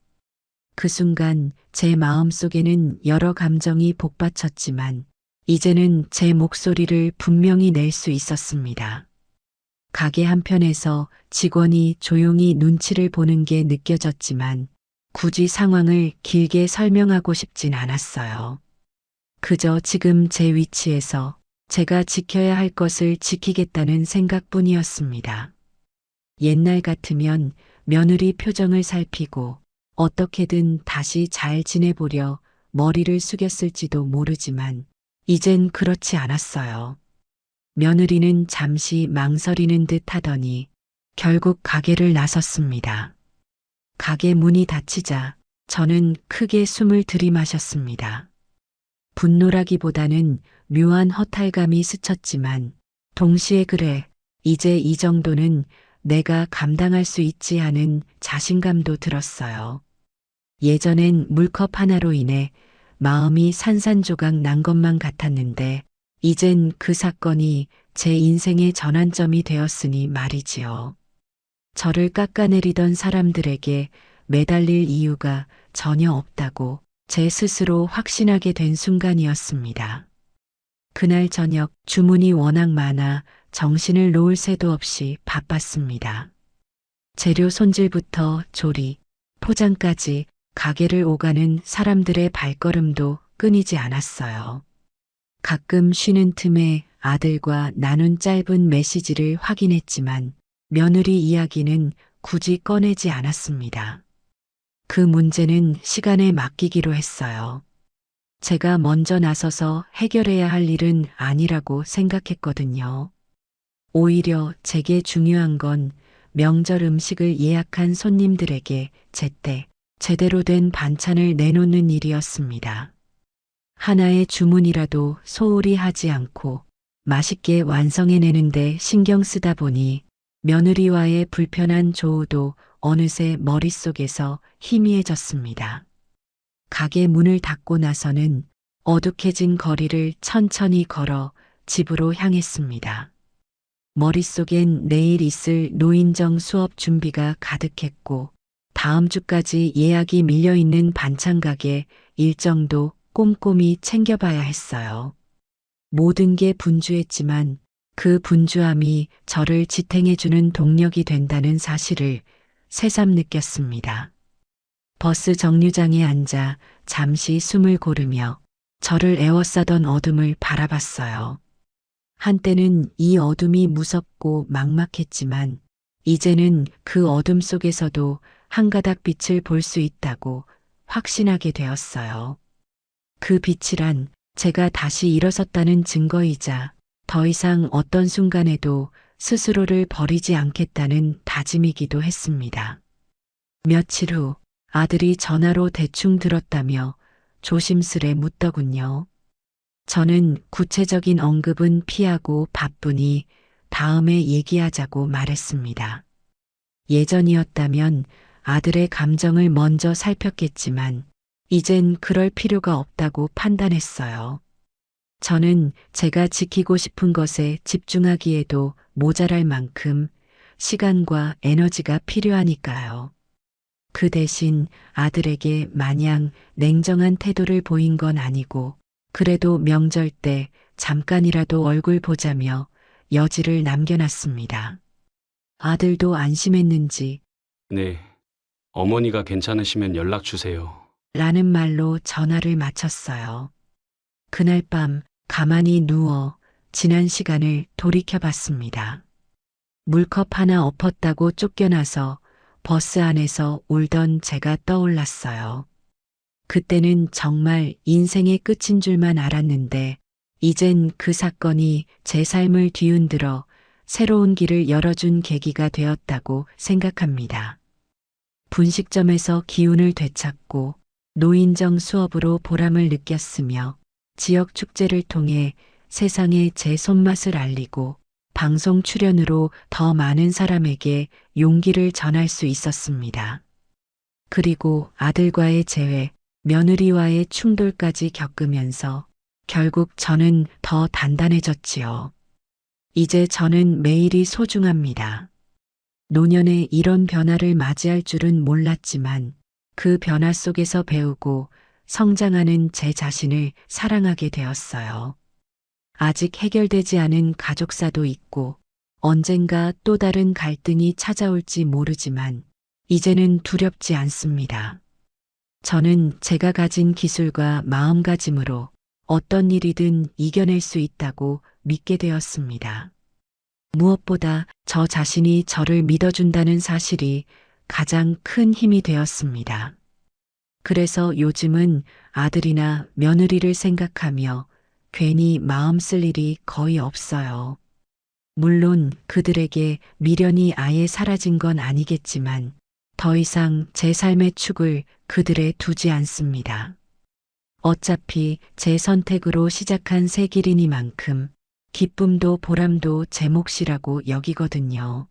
그 순간 제 마음속에는 여러 감정이 복받쳤지만 이제는 제 목소리를 분명히 낼 수 있었습니다. 가게 한편에서 직원이 조용히 눈치를 보는 게 느껴졌지만 굳이 상황을 길게 설명하고 싶진 않았어요. 그저 지금 제 위치에서 제가 지켜야 할 것을 지키겠다는 생각뿐이었습니다. 옛날 같으면 며느리 표정을 살피고 어떻게든 다시 잘 지내보려 머리를 숙였을지도 모르지만 이젠 그렇지 않았어요. 며느리는 잠시 망설이는 듯 하더니 결국 가게를 나섰습니다. 가게 문이 닫히자 저는 크게 숨을 들이마셨습니다. 분노라기보다는 묘한 허탈감이 스쳤지만 동시에 그래, 이제 이 정도는 내가 감당할 수 있지 하는 자신감도 들었어요. 예전엔 물컵 하나로 인해 마음이 산산조각 난 것만 같았는데 이젠 그 사건이 제 인생의 전환점이 되었으니 말이지요. 저를 깎아내리던 사람들에게 매달릴 이유가 전혀 없다고 제 스스로 확신하게 된 순간이었습니다. 그날 저녁 주문이 워낙 많아 정신을 놓을 새도 없이 바빴습니다. 재료 손질부터 조리, 포장까지 가게를 오가는 사람들의 발걸음도 끊이지 않았어요. 가끔 쉬는 틈에 아들과 나눈 짧은 메시지를 확인했지만 며느리 이야기는 굳이 꺼내지 않았습니다. 그 문제는 시간에 맡기기로 했어요. 제가 먼저 나서서 해결해야 할 일은 아니라고 생각했거든요. 오히려 제게 중요한 건 명절 음식을 예약한 손님들에게 제때 제대로 된 반찬을 내놓는 일이었습니다. 하나의 주문이라도 소홀히 하지 않고 맛있게 완성해내는데 신경 쓰다 보니 며느리와의 불편한 조우도 어느새 머릿속에서 희미해졌습니다. 가게 문을 닫고 나서는 어둑해진 거리를 천천히 걸어 집으로 향했습니다. 머릿속엔 내일 있을 노인정 수업 준비가 가득했고 다음 주까지 예약이 밀려있는 반찬 가게 일정도 꼼꼼히 챙겨봐야 했어요. 모든 게 분주했지만 그 분주함이 저를 지탱해주는 동력이 된다는 사실을 새삼 느꼈습니다. 버스 정류장에 앉아 잠시 숨을 고르며 저를 에워싸던 어둠을 바라봤어요. 한때는 이 어둠이 무섭고 막막했지만 이제는 그 어둠 속에서도 한 가닥 빛을 볼 수 있다고 확신하게 되었어요. 그 빛이란 제가 다시 일어섰다는 증거이자 더 이상 어떤 순간에도 스스로를 버리지 않겠다는 다짐이기도 했습니다. 며칠 후 아들이 전화로 대충 들었다며 조심스레 묻더군요. 저는 구체적인 언급은 피하고 바쁘니 다음에 얘기하자고 말했습니다. 예전이었다면 아들의 감정을 먼저 살폈겠지만 이젠 그럴 필요가 없다고 판단했어요. 저는 제가 지키고 싶은 것에 집중하기에도 모자랄 만큼 시간과 에너지가 필요하니까요. 그 대신 아들에게 마냥 냉정한 태도를 보인 건 아니고 그래도 명절 때 잠깐이라도 얼굴 보자며 여지를 남겨놨습니다. 아들도 안심했는지 네. 어머니가 괜찮으시면 연락 주세요. 라는 말로 전화를 마쳤어요. 그날 밤 가만히 누워 지난 시간을 돌이켜봤습니다. 물컵 하나 엎었다고 쫓겨나서 버스 안에서 울던 제가 떠올랐어요. 그때는 정말 인생의 끝인 줄만 알았는데 이젠 그 사건이 제 삶을 뒤흔들어 새로운 길을 열어준 계기가 되었다고 생각합니다. 분식점에서 기운을 되찾고 노인정 수업으로 보람을 느꼈으며 지역 축제를 통해 세상에 제 손맛을 알리고 방송 출연으로 더 많은 사람에게 용기를 전할 수 있었습니다. 그리고 아들과의 재회, 며느리와의 충돌까지 겪으면서 결국 저는 더 단단해졌지요. 이제 저는 매일이 소중합니다. 노년에 이런 변화를 맞이할 줄은 몰랐지만 그 변화 속에서 배우고 성장하는 제 자신을 사랑하게 되었어요. 아직 해결되지 않은 가족사도 있고 언젠가 또 다른 갈등이 찾아올지 모르지만 이제는 두렵지 않습니다. 저는 제가 가진 기술과 마음가짐으로 어떤 일이든 이겨낼 수 있다고 믿게 되었습니다. 무엇보다 저 자신이 저를 믿어준다는 사실이 가장 큰 힘이 되었습니다. 그래서 요즘은 아들이나 며느리를 생각하며 괜히 마음 쓸 일이 거의 없어요. 물론 그들에게 미련이 아예 사라진 건 아니겠지만 더 이상 제 삶의 축을 그들에 두지 않습니다. 어차피 제 선택으로 시작한 새 길이니만큼 기쁨도 보람도 제 몫이라고 여기거든요.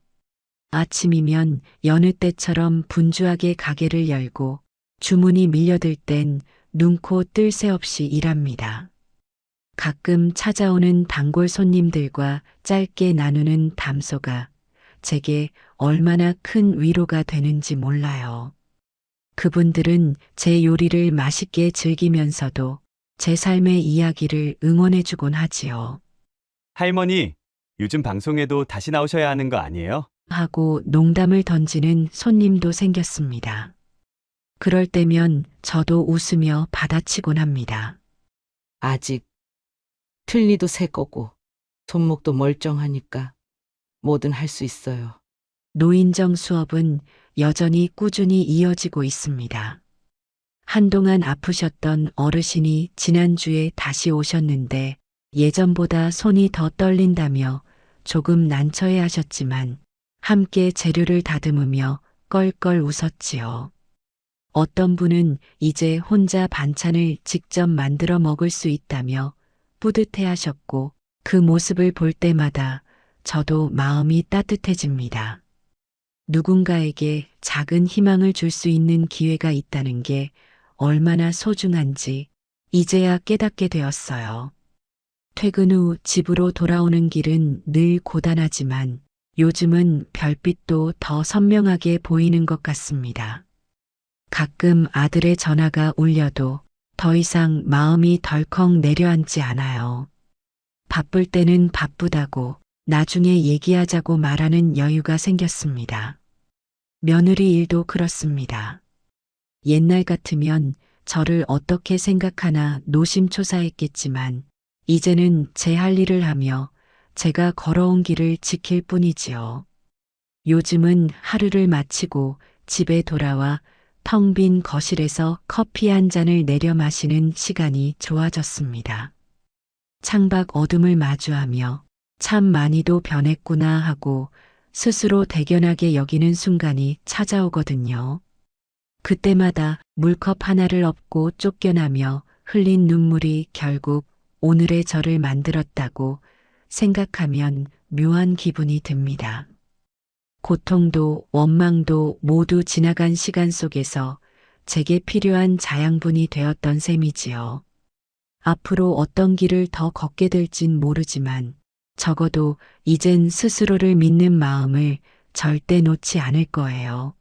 아침이면 여느 때처럼 분주하게 가게를 열고 주문이 밀려들 땐 눈코 뜰 새 없이 일합니다. 가끔 찾아오는 단골 손님들과 짧게 나누는 담소가 제게 얼마나 큰 위로가 되는지 몰라요. 그분들은 제 요리를 맛있게 즐기면서도 제 삶의 이야기를 응원해주곤 하지요. 할머니, 요즘 방송에도 다시 나오셔야 하는 거 아니에요? 하고 농담을 던지는 손님도 생겼습니다. 그럴 때면 저도 웃으며 받아치곤 합니다. 아직 틀니도 새 거고 손목도 멀쩡하니까 뭐든 할 수 있어요. 노인정 수업은 여전히 꾸준히 이어지고 있습니다. 한동안 아프셨던 어르신이 지난주에 다시 오셨는데 예전보다 손이 더 떨린다며 조금 난처해 하셨지만 함께 재료를 다듬으며 껄껄 웃었지요. 어떤 분은 이제 혼자 반찬을 직접 만들어 먹을 수 있다며 뿌듯해 하셨고 그 모습을 볼 때마다 저도 마음이 따뜻해집니다. 누군가에게 작은 희망을 줄 수 있는 기회가 있다는 게 얼마나 소중한지 이제야 깨닫게 되었어요. 퇴근 후 집으로 돌아오는 길은 늘 고단하지만 요즘은 별빛도 더 선명하게 보이는 것 같습니다. 가끔 아들의 전화가 울려도 더 이상 마음이 덜컥 내려앉지 않아요. 바쁠 때는 바쁘다고 나중에 얘기하자고 말하는 여유가 생겼습니다. 며느리 일도 그렇습니다. 옛날 같으면 저를 어떻게 생각하나 노심초사했겠지만 이제는 제 할 일을 하며 제가 걸어온 길을 지킬 뿐이지요. 요즘은 하루를 마치고 집에 돌아와 텅 빈 거실에서 커피 한 잔을 내려 마시는 시간이 좋아졌습니다. 창밖 어둠을 마주하며 참 많이도 변했구나 하고 스스로 대견하게 여기는 순간이 찾아오거든요. 그때마다 물컵 하나를 엎고 쫓겨나며 흘린 눈물이 결국 오늘의 저를 만들었다고 생각하면 묘한 기분이 듭니다. 고통도 원망도 모두 지나간 시간 속에서 제게 필요한 자양분이 되었던 셈이지요. 앞으로 어떤 길을 더 걷게 될진 모르지만 적어도 이젠 스스로를 믿는 마음을 절대 놓지 않을 거예요.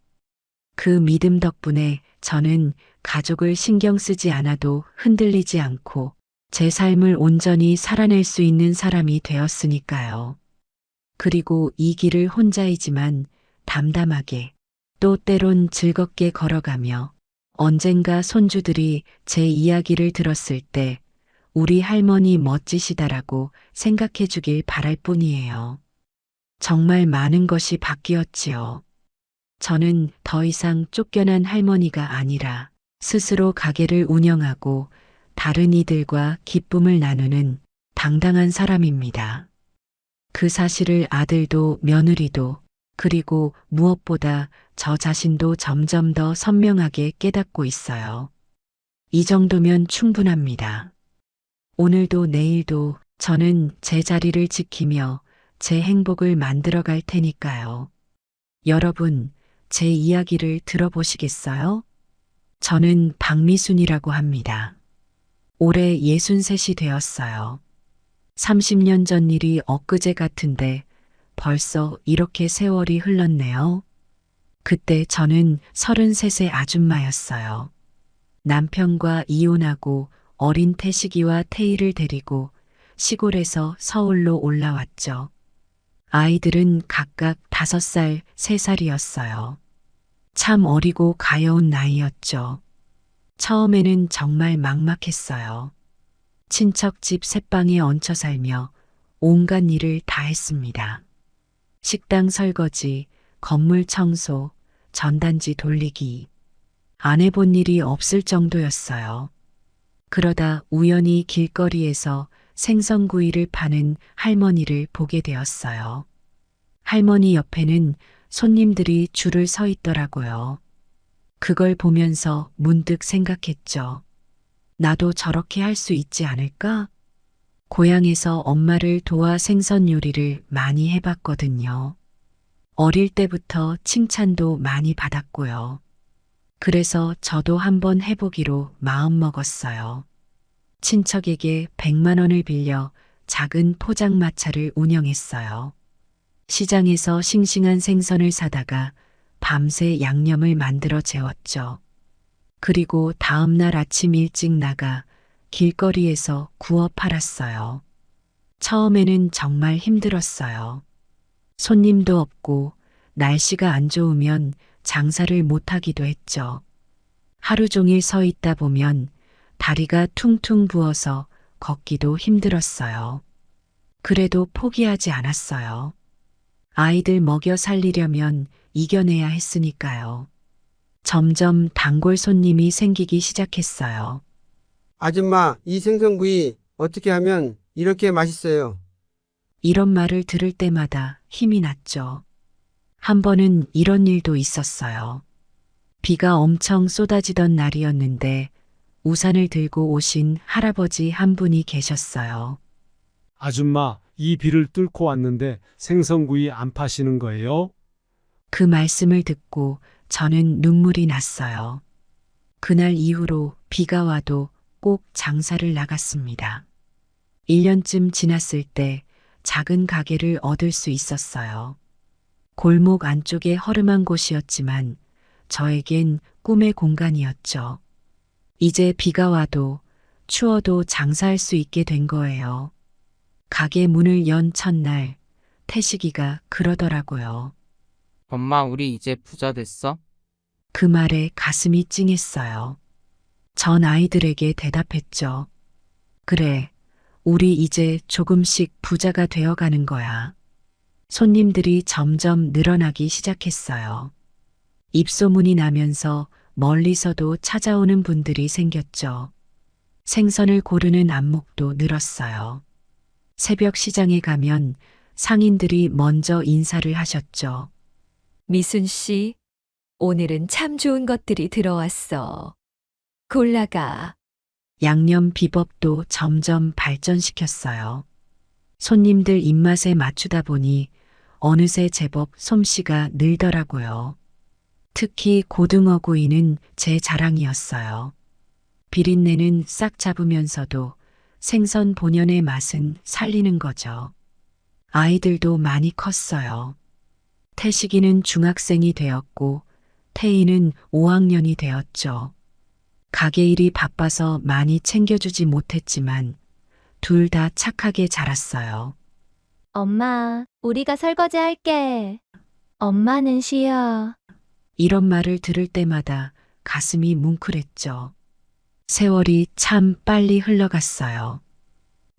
그 믿음 덕분에 저는 가족을 신경 쓰지 않아도 흔들리지 않고 제 삶을 온전히 살아낼 수 있는 사람이 되었으니까요. 그리고 이 길을 혼자이지만 담담하게 또 때론 즐겁게 걸어가며 언젠가 손주들이 제 이야기를 들었을 때 우리 할머니 멋지시다라고 생각해 주길 바랄 뿐이에요. 정말 많은 것이 바뀌었지요. 저는 더 이상 쫓겨난 할머니가 아니라 스스로 가게를 운영하고 다른 이들과 기쁨을 나누는 당당한 사람입니다. 그 사실을 아들도 며느리도 그리고 무엇보다 저 자신도 점점 더 선명하게 깨닫고 있어요. 이 정도면 충분합니다. 오늘도 내일도 저는 제 자리를 지키며 제 행복을 만들어 갈 테니까요. 여러분, 제 이야기를 들어보시겠어요? 저는 박미순이라고 합니다. 올해 63이 되었어요. 30년 전 일이 엊그제 같은데 벌써 이렇게 세월이 흘렀네요. 그때 저는 33세 아줌마였어요. 남편과 이혼하고 어린 태식이와 태희를 데리고 시골에서 서울로 올라왔죠. 아이들은 각각 5살, 3살이었어요. 참 어리고 가여운 나이였죠. 처음에는 정말 막막했어요. 친척 집 셋방에 얹혀 살며 온갖 일을 다 했습니다. 식당 설거지, 건물 청소, 전단지 돌리기. 안 해본 일이 없을 정도였어요. 그러다 우연히 길거리에서 생선구이를 파는 할머니를 보게 되었어요. 할머니 옆에는 손님들이 줄을 서 있더라고요. 그걸 보면서 문득 생각했죠. 나도 저렇게 할 수 있지 않을까? 고향에서 엄마를 도와 생선 요리를 많이 해봤거든요. 어릴 때부터 칭찬도 많이 받았고요. 그래서 저도 한번 해보기로 마음먹었어요. 친척에게 100만 원을 빌려 작은 포장마차를 운영했어요. 시장에서 싱싱한 생선을 사다가 밤새 양념을 만들어 재웠죠. 그리고 다음 날 아침 일찍 나가 길거리에서 구워 팔았어요. 처음에는 정말 힘들었어요. 손님도 없고 날씨가 안 좋으면 장사를 못하기도 했죠. 하루 종일 서 있다 보면 다리가 퉁퉁 부어서 걷기도 힘들었어요. 그래도 포기하지 않았어요. 아이들 먹여 살리려면 이겨내야 했으니까요. 점점 단골 손님이 생기기 시작했어요. 아줌마, 이 생선구이 어떻게 하면 이렇게 맛있어요? 이런 말을 들을 때마다 힘이 났죠. 한 번은 이런 일도 있었어요. 비가 엄청 쏟아지던 날이었는데 우산을 들고 오신 할아버지 한 분이 계셨어요. 아줌마, 이 비를 뚫고 왔는데 생선구이 안 파시는 거예요? 그 말씀을 듣고 저는 눈물이 났어요. 그날 이후로 비가 와도 꼭 장사를 나갔습니다. 1년쯤 지났을 때 작은 가게를 얻을 수 있었어요. 골목 안쪽에 허름한 곳이었지만 저에겐 꿈의 공간이었죠. 이제 비가 와도 추워도 장사할 수 있게 된 거예요. 가게 문을 연 첫날 태식이가 그러더라고요. 엄마, 우리 이제 부자 됐어? 그 말에 가슴이 찡했어요. 전 아이들에게 대답했죠. 그래, 우리 이제 조금씩 부자가 되어가는 거야. 손님들이 점점 늘어나기 시작했어요. 입소문이 나면서 멀리서도 찾아오는 분들이 생겼죠. 생선을 고르는 안목도 늘었어요. 새벽 시장에 가면 상인들이 먼저 인사를 하셨죠. 미순 씨, 오늘은 참 좋은 것들이 들어왔어. 골라가. 양념 비법도 점점 발전시켰어요. 손님들 입맛에 맞추다 보니 어느새 제법 솜씨가 늘더라고요. 특히 고등어 구이는 제 자랑이었어요. 비린내는 싹 잡으면서도 생선 본연의 맛은 살리는 거죠. 아이들도 많이 컸어요. 태식이는 중학생이 되었고 태희는 5학년이 되었죠. 가게 일이 바빠서 많이 챙겨주지 못했지만 둘 다 착하게 자랐어요. 엄마, 우리가 설거지 할게. 엄마는 쉬어. 이런 말을 들을 때마다 가슴이 뭉클했죠. 세월이 참 빨리 흘러갔어요.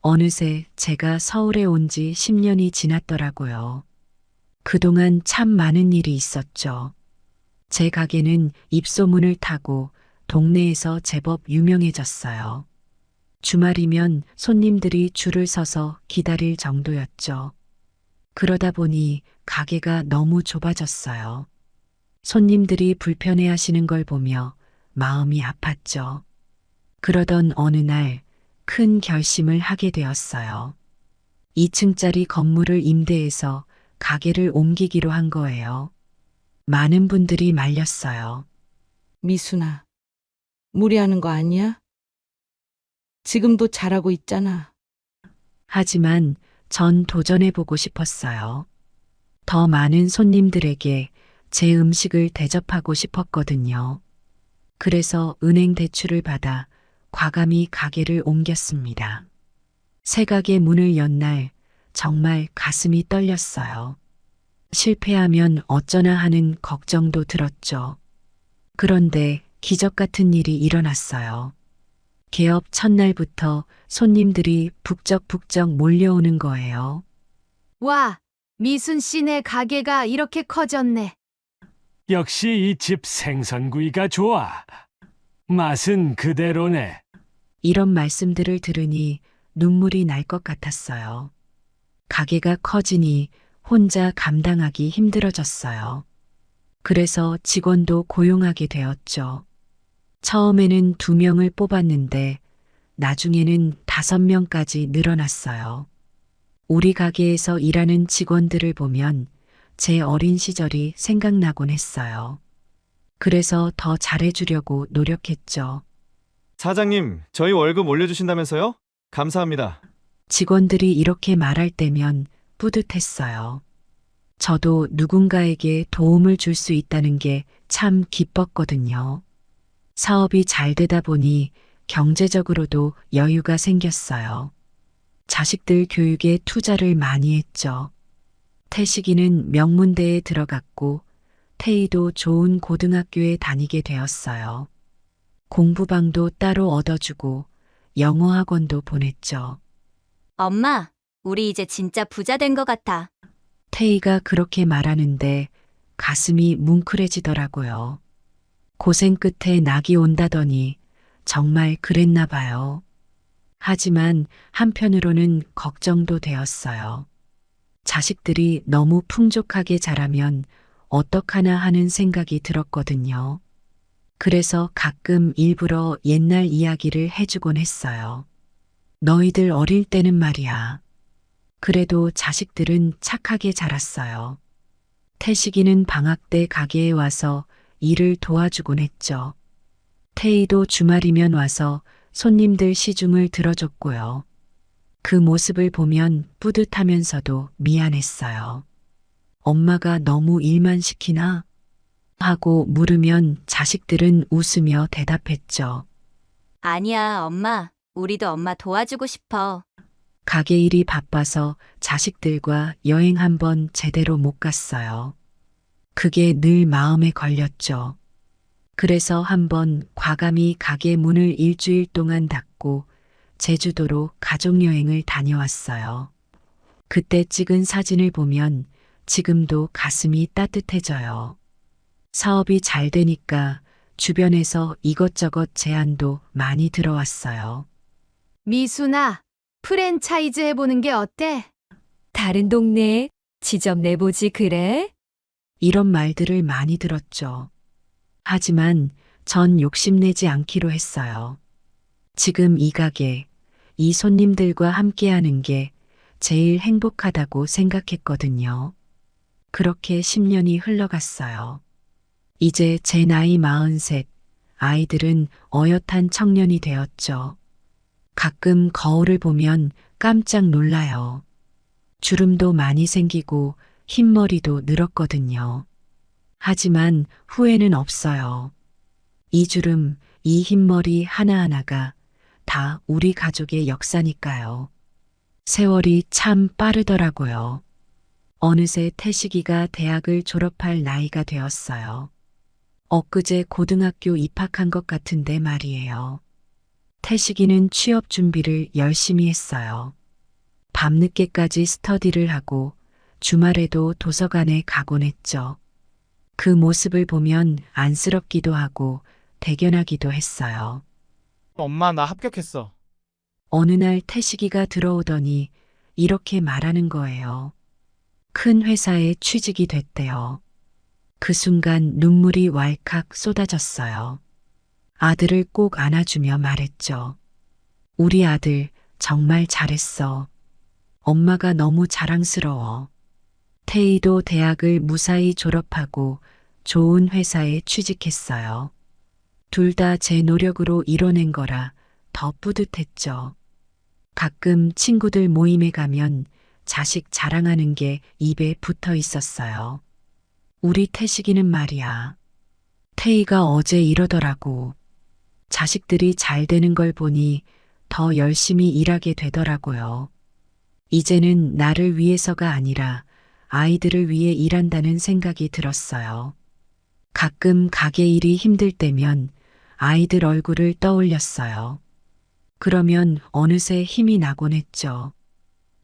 어느새 제가 서울에 온 지 10년이 지났더라고요. 그동안 참 많은 일이 있었죠. 제 가게는 입소문을 타고 동네에서 제법 유명해졌어요. 주말이면 손님들이 줄을 서서 기다릴 정도였죠. 그러다 보니 가게가 너무 좁아졌어요. 손님들이 불편해 하시는 걸 보며 마음이 아팠죠. 그러던 어느 날 큰 결심을 하게 되었어요. 2층짜리 건물을 임대해서 가게를 옮기기로 한 거예요. 많은 분들이 말렸어요. 미순아, 무리하는 거 아니야? 지금도 잘하고 있잖아. 하지만 전 도전해보고 싶었어요. 더 많은 손님들에게 제 음식을 대접하고 싶었거든요. 그래서 은행 대출을 받아 과감히 가게를 옮겼습니다. 새 가게 문을 연 날 정말 가슴이 떨렸어요. 실패하면 어쩌나 하는 걱정도 들었죠. 그런데 기적 같은 일이 일어났어요. 개업 첫날부터 손님들이 북적북적 몰려오는 거예요. 와, 미순 씨네 가게가 이렇게 커졌네. 역시 이 집 생선구이가 좋아. 맛은 그대로네. 이런 말씀들을 들으니 눈물이 날 것 같았어요. 가게가 커지니 혼자 감당하기 힘들어졌어요. 그래서 직원도 고용하게 되었죠. 처음에는 2명을 뽑았는데 나중에는 5명까지 늘어났어요. 우리 가게에서 일하는 직원들을 보면 제 어린 시절이 생각나곤 했어요. 그래서 더 잘해주려고 노력했죠. 사장님, 저희 월급 올려주신다면서요? 감사합니다. 직원들이 이렇게 말할 때면 뿌듯했어요. 저도 누군가에게 도움을 줄 수 있다는 게 참 기뻤거든요. 사업이 잘 되다 보니 경제적으로도 여유가 생겼어요. 자식들 교육에 투자를 많이 했죠. 태식이는 명문대에 들어갔고 태희도 좋은 고등학교에 다니게 되었어요. 공부방도 따로 얻어주고 영어 학원도 보냈죠. 엄마, 우리 이제 진짜 부자 된 것 같아. 태희가 그렇게 말하는데 가슴이 뭉클해지더라고요. 고생 끝에 낙이 온다더니 정말 그랬나 봐요. 하지만 한편으로는 걱정도 되었어요. 자식들이 너무 풍족하게 자라면 어떡하나 하는 생각이 들었거든요. 그래서 가끔 일부러 옛날 이야기를 해주곤 했어요. 너희들 어릴 때는 말이야. 그래도 자식들은 착하게 자랐어요. 태식이는 방학 때 가게에 와서 일을 도와주곤 했죠. 태희도 주말이면 와서 손님들 시중을 들어줬고요. 그 모습을 보면 뿌듯하면서도 미안했어요. 엄마가 너무 일만 시키나? 하고 물으면 자식들은 웃으며 대답했죠. 아니야, 엄마. 우리도 엄마 도와주고 싶어. 가게 일이 바빠서 자식들과 여행 한번 제대로 못 갔어요. 그게 늘 마음에 걸렸죠. 그래서 한번 과감히 가게 문을 일주일 동안 닫고 제주도로 가족여행을 다녀왔어요. 그때 찍은 사진을 보면 지금도 가슴이 따뜻해져요. 사업이 잘 되니까 주변에서 이것저것 제안도 많이 들어왔어요. 미순아, 프랜차이즈 해보는 게 어때? 다른 동네에 지점 내보지 그래? 이런 말들을 많이 들었죠. 하지만 전 욕심내지 않기로 했어요. 지금 이 가게, 이 손님들과 함께하는 게 제일 행복하다고 생각했거든요. 그렇게 10년이 흘러갔어요. 이제 제 나이 43, 아이들은 어엿한 청년이 되었죠. 가끔 거울을 보면 깜짝 놀라요. 주름도 많이 생기고 흰머리도 늘었거든요. 하지만 후회는 없어요. 이 주름, 이 흰머리 하나하나가 다 우리 가족의 역사니까요. 세월이 참 빠르더라고요. 어느새 태식이가 대학을 졸업할 나이가 되었어요. 엊그제 고등학교 입학한 것 같은데 말이에요. 태식이는 취업 준비를 열심히 했어요. 밤늦게까지 스터디를 하고 주말에도 도서관에 가곤 했죠. 그 모습을 보면 안쓰럽기도 하고 대견하기도 했어요. 엄마, 나 합격했어. 어느 날 태식이가 들어오더니 이렇게 말하는 거예요. 큰 회사에 취직이 됐대요. 그 순간 눈물이 왈칵 쏟아졌어요. 아들을 꼭 안아주며 말했죠. 우리 아들 정말 잘했어. 엄마가 너무 자랑스러워. 태희도 대학을 무사히 졸업하고 좋은 회사에 취직했어요. 둘 다 제 노력으로 이뤄낸 거라 더 뿌듯했죠. 가끔 친구들 모임에 가면 자식 자랑하는 게 입에 붙어 있었어요. 우리 태식이는 말이야. 태희가 어제 이러더라고. 자식들이 잘 되는 걸 보니 더 열심히 일하게 되더라고요. 이제는 나를 위해서가 아니라 아이들을 위해 일한다는 생각이 들었어요. 가끔 가게 일이 힘들 때면 아이들 얼굴을 떠올렸어요. 그러면 어느새 힘이 나곤 했죠.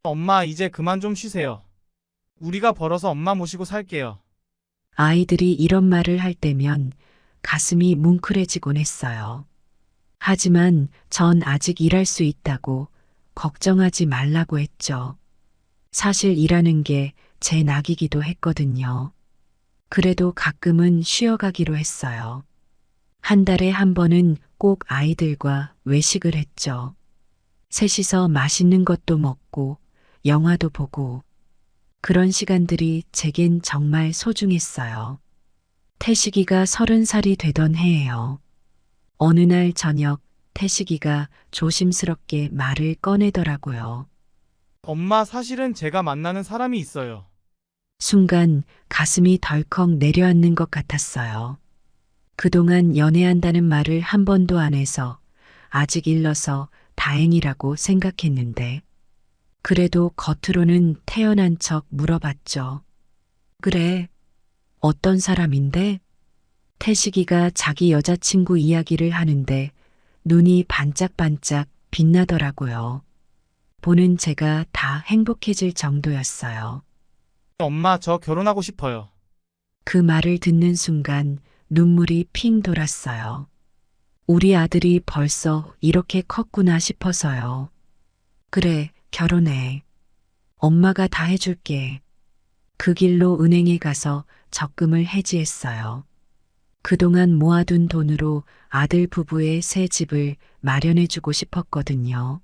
엄마, 이제 그만 좀 쉬세요. 우리가 벌어서 엄마 모시고 살게요. 아이들이 이런 말을 할 때면 가슴이 뭉클해지곤 했어요. 하지만 전 아직 일할 수 있다고 걱정하지 말라고 했죠. 사실 일하는 게 제 낙이기도 했거든요. 그래도 가끔은 쉬어가기로 했어요. 한 달에 한 번은 꼭 아이들과 외식을 했죠. 셋이서 맛있는 것도 먹고 영화도 보고 그런 시간들이 제겐 정말 소중했어요. 태식이가 30살이 되던 해예요. 어느 날 저녁 태식이가 조심스럽게 말을 꺼내더라고요. 엄마, 사실은 제가 만나는 사람이 있어요. 순간 가슴이 덜컥 내려앉는 것 같았어요. 그동안 연애한다는 말을 한 번도 안 해서 아직 일러서 다행이라고 생각했는데 그래도 겉으로는 태연한 척 물어봤죠. 그래, 어떤 사람인데? 태식이가 자기 여자친구 이야기를 하는데 눈이 반짝반짝 빛나더라고요. 보는 제가 다 행복해질 정도였어요. 엄마, 저 결혼하고 싶어요. 그 말을 듣는 순간 눈물이 핑 돌았어요. 우리 아들이 벌써 이렇게 컸구나 싶어서요. 그래, 결혼해. 엄마가 다 해줄게. 그 길로 은행에 가서 적금을 해지했어요. 그동안 모아둔 돈으로 아들 부부의 새 집을 마련해주고 싶었거든요.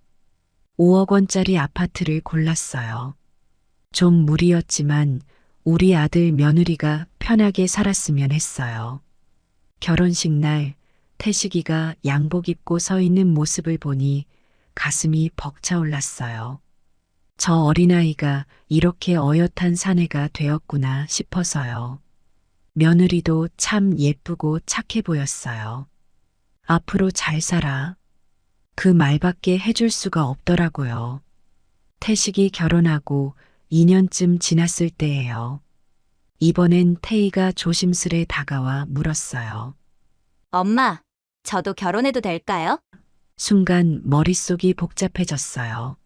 5억 원짜리 아파트를 골랐어요. 좀 무리였지만 우리 아들 며느리가 편하게 살았으면 했어요. 결혼식 날 태식이가 양복 입고 서 있는 모습을 보니 가슴이 벅차올랐어요. 저 어린아이가 이렇게 어엿한 사내가 되었구나 싶어서요. 며느리도 참 예쁘고 착해 보였어요. 앞으로 잘 살아. 그 말밖에 해줄 수가 없더라고요. 태식이 결혼하고 2년쯤 지났을 때예요. 이번엔 태희가 조심스레 다가와 물었어요. 엄마, 저도 결혼해도 될까요? 순간 머릿속이 복잡해졌어요.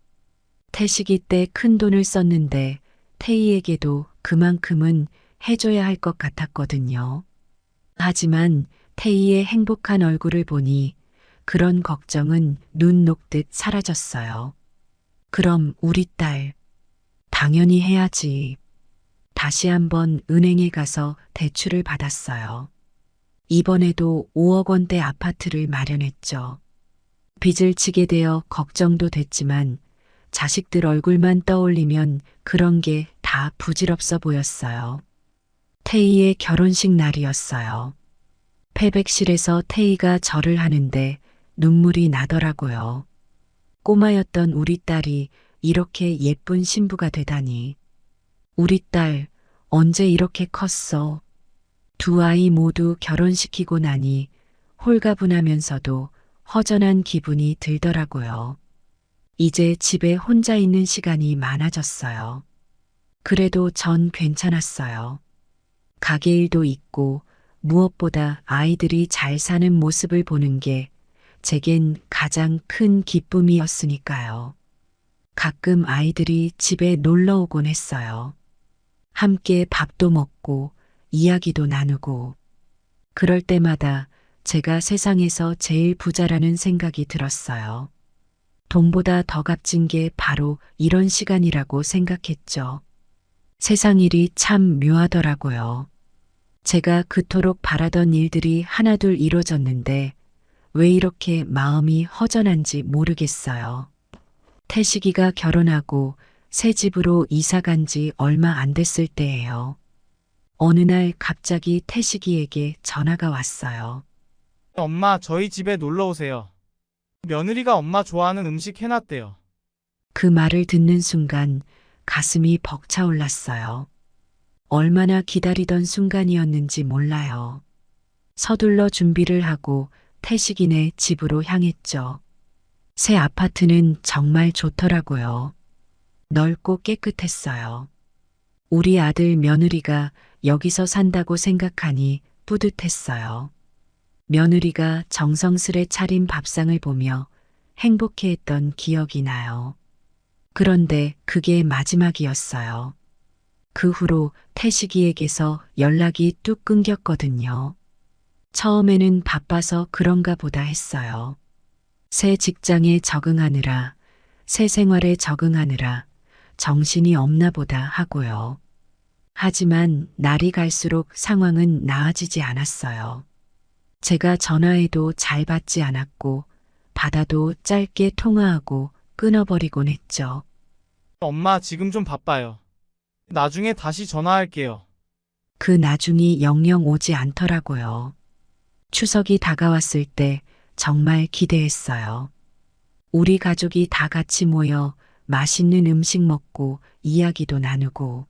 태식이 때 큰 돈을 썼는데 태희에게도 그만큼은 해줘야 할 것 같았거든요. 하지만 태희의 행복한 얼굴을 보니 그런 걱정은 눈 녹듯 사라졌어요. 그럼 우리 딸, 당연히 해야지. 다시 한번 은행에 가서 대출을 받았어요. 이번에도 5억 원대 아파트를 마련했죠. 빚을 지게 되어 걱정도 됐지만 자식들 얼굴만 떠올리면 그런 게 다 부질없어 보였어요. 태희의 결혼식 날이었어요. 패백실에서 태희가 절을 하는데 눈물이 나더라고요. 꼬마였던 우리 딸이 이렇게 예쁜 신부가 되다니. 우리 딸 언제 이렇게 컸어? 두 아이 모두 결혼시키고 나니 홀가분하면서도 허전한 기분이 들더라고요. 이제 집에 혼자 있는 시간이 많아졌어요. 그래도 전 괜찮았어요. 가게 일도 있고 무엇보다 아이들이 잘 사는 모습을 보는 게 제겐 가장 큰 기쁨이었으니까요. 가끔 아이들이 집에 놀러 오곤 했어요. 함께 밥도 먹고 이야기도 나누고 그럴 때마다 제가 세상에서 제일 부자라는 생각이 들었어요. 돈보다 더 값진 게 바로 이런 시간이라고 생각했죠. 세상 일이 참 묘하더라고요. 제가 그토록 바라던 일들이 하나둘 이루어졌는데 왜 이렇게 마음이 허전한지 모르겠어요. 태식이가 결혼하고 새 집으로 이사 간 지 얼마 안 됐을 때예요. 어느 날 갑자기 태식이에게 전화가 왔어요. 엄마, 저희 집에 놀러 오세요. 며느리가 엄마 좋아하는 음식 해놨대요. 그 말을 듣는 순간 가슴이 벅차올랐어요. 얼마나 기다리던 순간이었는지 몰라요. 서둘러 준비를 하고 태식이네 집으로 향했죠. 새 아파트는 정말 좋더라고요. 넓고 깨끗했어요. 우리 아들 며느리가 여기서 산다고 생각하니 뿌듯했어요. 며느리가 정성스레 차린 밥상을 보며 행복해했던 기억이 나요. 그런데 그게 마지막이었어요. 그 후로 태식이에게서 연락이 뚝 끊겼거든요. 처음에는 바빠서 그런가 보다 했어요. 새 직장에 적응하느라, 새 생활에 적응하느라 정신이 없나 보다 하고요. 하지만 날이 갈수록 상황은 나아지지 않았어요. 제가 전화해도 잘 받지 않았고, 받아도 짧게 통화하고 끊어버리곤 했죠. 엄마, 지금 좀 바빠요. 나중에 다시 전화할게요. 그 나중이 영영 오지 않더라고요. 추석이 다가왔을 때 정말 기대했어요. 우리 가족이 다 같이 모여 맛있는 음식 먹고 이야기도 나누고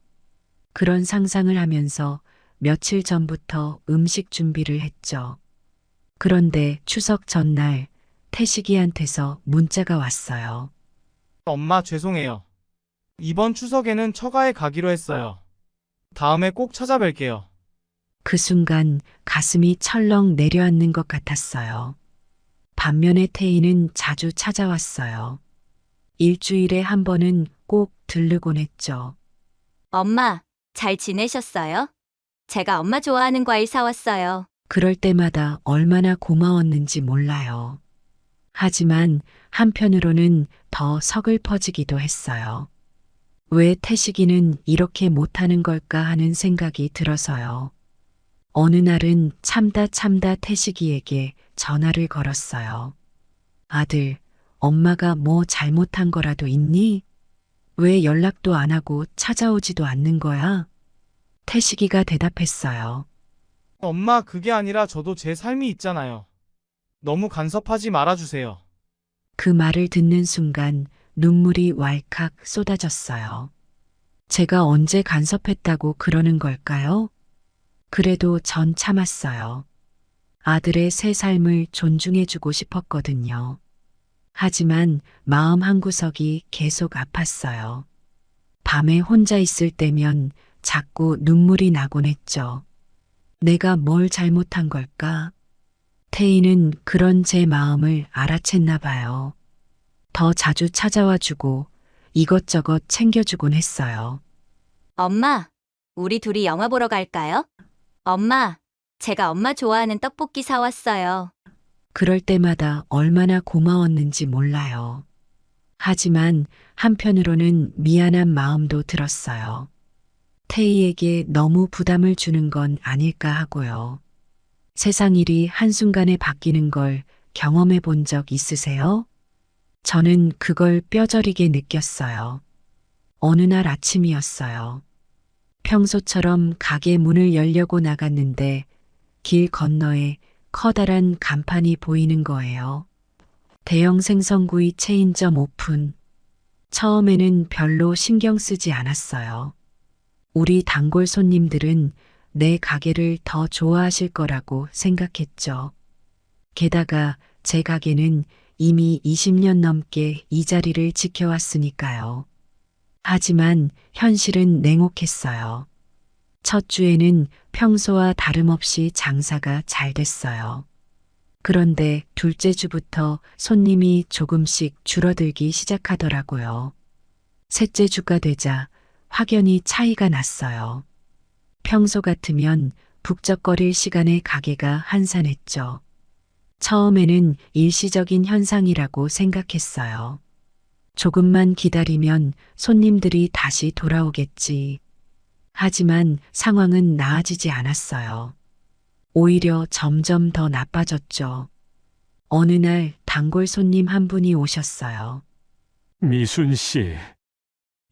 그런 상상을 하면서 며칠 전부터 음식 준비를 했죠. 그런데 추석 전날 태식이한테서 문자가 왔어요. 엄마, 죄송해요. 이번 추석에는 처가에 가기로 했어요. 다음에 꼭 찾아뵐게요. 그 순간 가슴이 철렁 내려앉는 것 같았어요. 반면에 태희는 자주 찾아왔어요. 일주일에 한 번은 꼭 들르곤 했죠. 엄마, 잘 지내셨어요? 제가 엄마 좋아하는 과일 사왔어요. 그럴 때마다 얼마나 고마웠는지 몰라요. 하지만 한편으로는 더 서글퍼지기도 했어요. 왜 태식이는 이렇게 못하는 걸까 하는 생각이 들어서요. 어느 날은 참다 태식이에게 전화를 걸었어요. 아들, 엄마가 뭐 잘못한 거라도 있니? 왜 연락도 안 하고 찾아오지도 않는 거야? 태식이가 대답했어요. 엄마, 그게 아니라 저도 제 삶이 있잖아요. 너무 간섭하지 말아주세요. 그 말을 듣는 순간 눈물이 왈칵 쏟아졌어요. 제가 언제 간섭했다고 그러는 걸까요? 그래도 전 참았어요. 아들의 새 삶을 존중해주고 싶었거든요. 하지만 마음 한구석이 계속 아팠어요. 밤에 혼자 있을 때면 자꾸 눈물이 나곤 했죠. 내가 뭘 잘못한 걸까? 태희는 그런 제 마음을 알아챘나 봐요. 더 자주 찾아와 주고 이것저것 챙겨주곤 했어요. 엄마, 우리 둘이 영화 보러 갈까요? 엄마, 제가 엄마 좋아하는 떡볶이 사왔어요. 그럴 때마다 얼마나 고마웠는지 몰라요. 하지만 한편으로는 미안한 마음도 들었어요. 태희에게 너무 부담을 주는 건 아닐까 하고요. 세상 일이 한순간에 바뀌는 걸 경험해 본 적 있으세요? 저는 그걸 뼈저리게 느꼈어요. 어느 날 아침이었어요. 평소처럼 가게 문을 열려고 나갔는데 길 건너에 커다란 간판이 보이는 거예요. 대형 생선구이 체인점 오픈. 처음에는 별로 신경 쓰지 않았어요. 우리 단골 손님들은 내 가게를 더 좋아하실 거라고 생각했죠. 게다가 제 가게는 이미 20년 넘게 이 자리를 지켜왔으니까요. 하지만 현실은 냉혹했어요. 첫 주에는 평소와 다름없이 장사가 잘 됐어요. 그런데 둘째 주부터 손님이 조금씩 줄어들기 시작하더라고요. 셋째 주가 되자 확연히 차이가 났어요. 평소 같으면 북적거릴 시간에 가게가 한산했죠. 처음에는 일시적인 현상이라고 생각했어요. 조금만 기다리면 손님들이 다시 돌아오겠지. 하지만 상황은 나아지지 않았어요. 오히려 점점 더 나빠졌죠. 어느 날 단골 손님 한 분이 오셨어요. 미순 씨,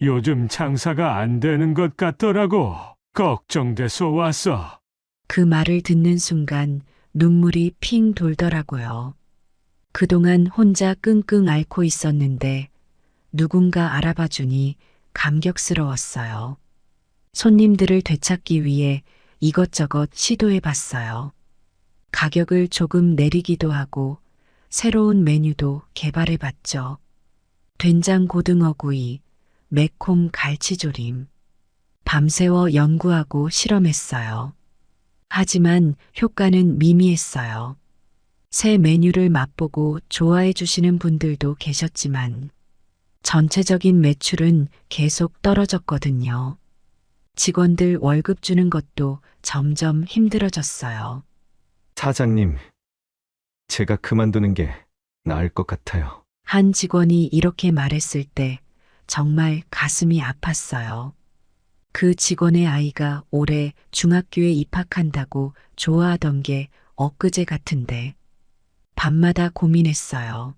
요즘 장사가 안 되는 것 같더라고. 걱정돼서 왔어. 그 말을 듣는 순간 눈물이 핑 돌더라고요. 그동안 혼자 끙끙 앓고 있었는데 누군가 알아봐 주니 감격스러웠어요. 손님들을 되찾기 위해 이것저것 시도해 봤어요. 가격을 조금 내리기도 하고 새로운 메뉴도 개발해 봤죠. 된장 고등어구이, 매콤 갈치조림. 밤새워 연구하고 실험했어요. 하지만 효과는 미미했어요. 새 메뉴를 맛보고 좋아해 주시는 분들도 계셨지만 전체적인 매출은 계속 떨어졌거든요. 직원들 월급 주는 것도 점점 힘들어졌어요. 사장님, 제가 그만두는 게 나을 것 같아요. 한 직원이 이렇게 말했을 때 정말 가슴이 아팠어요. 그 직원의 아이가 올해 중학교에 입학한다고 좋아하던 게 엊그제 같은데 밤마다 고민했어요.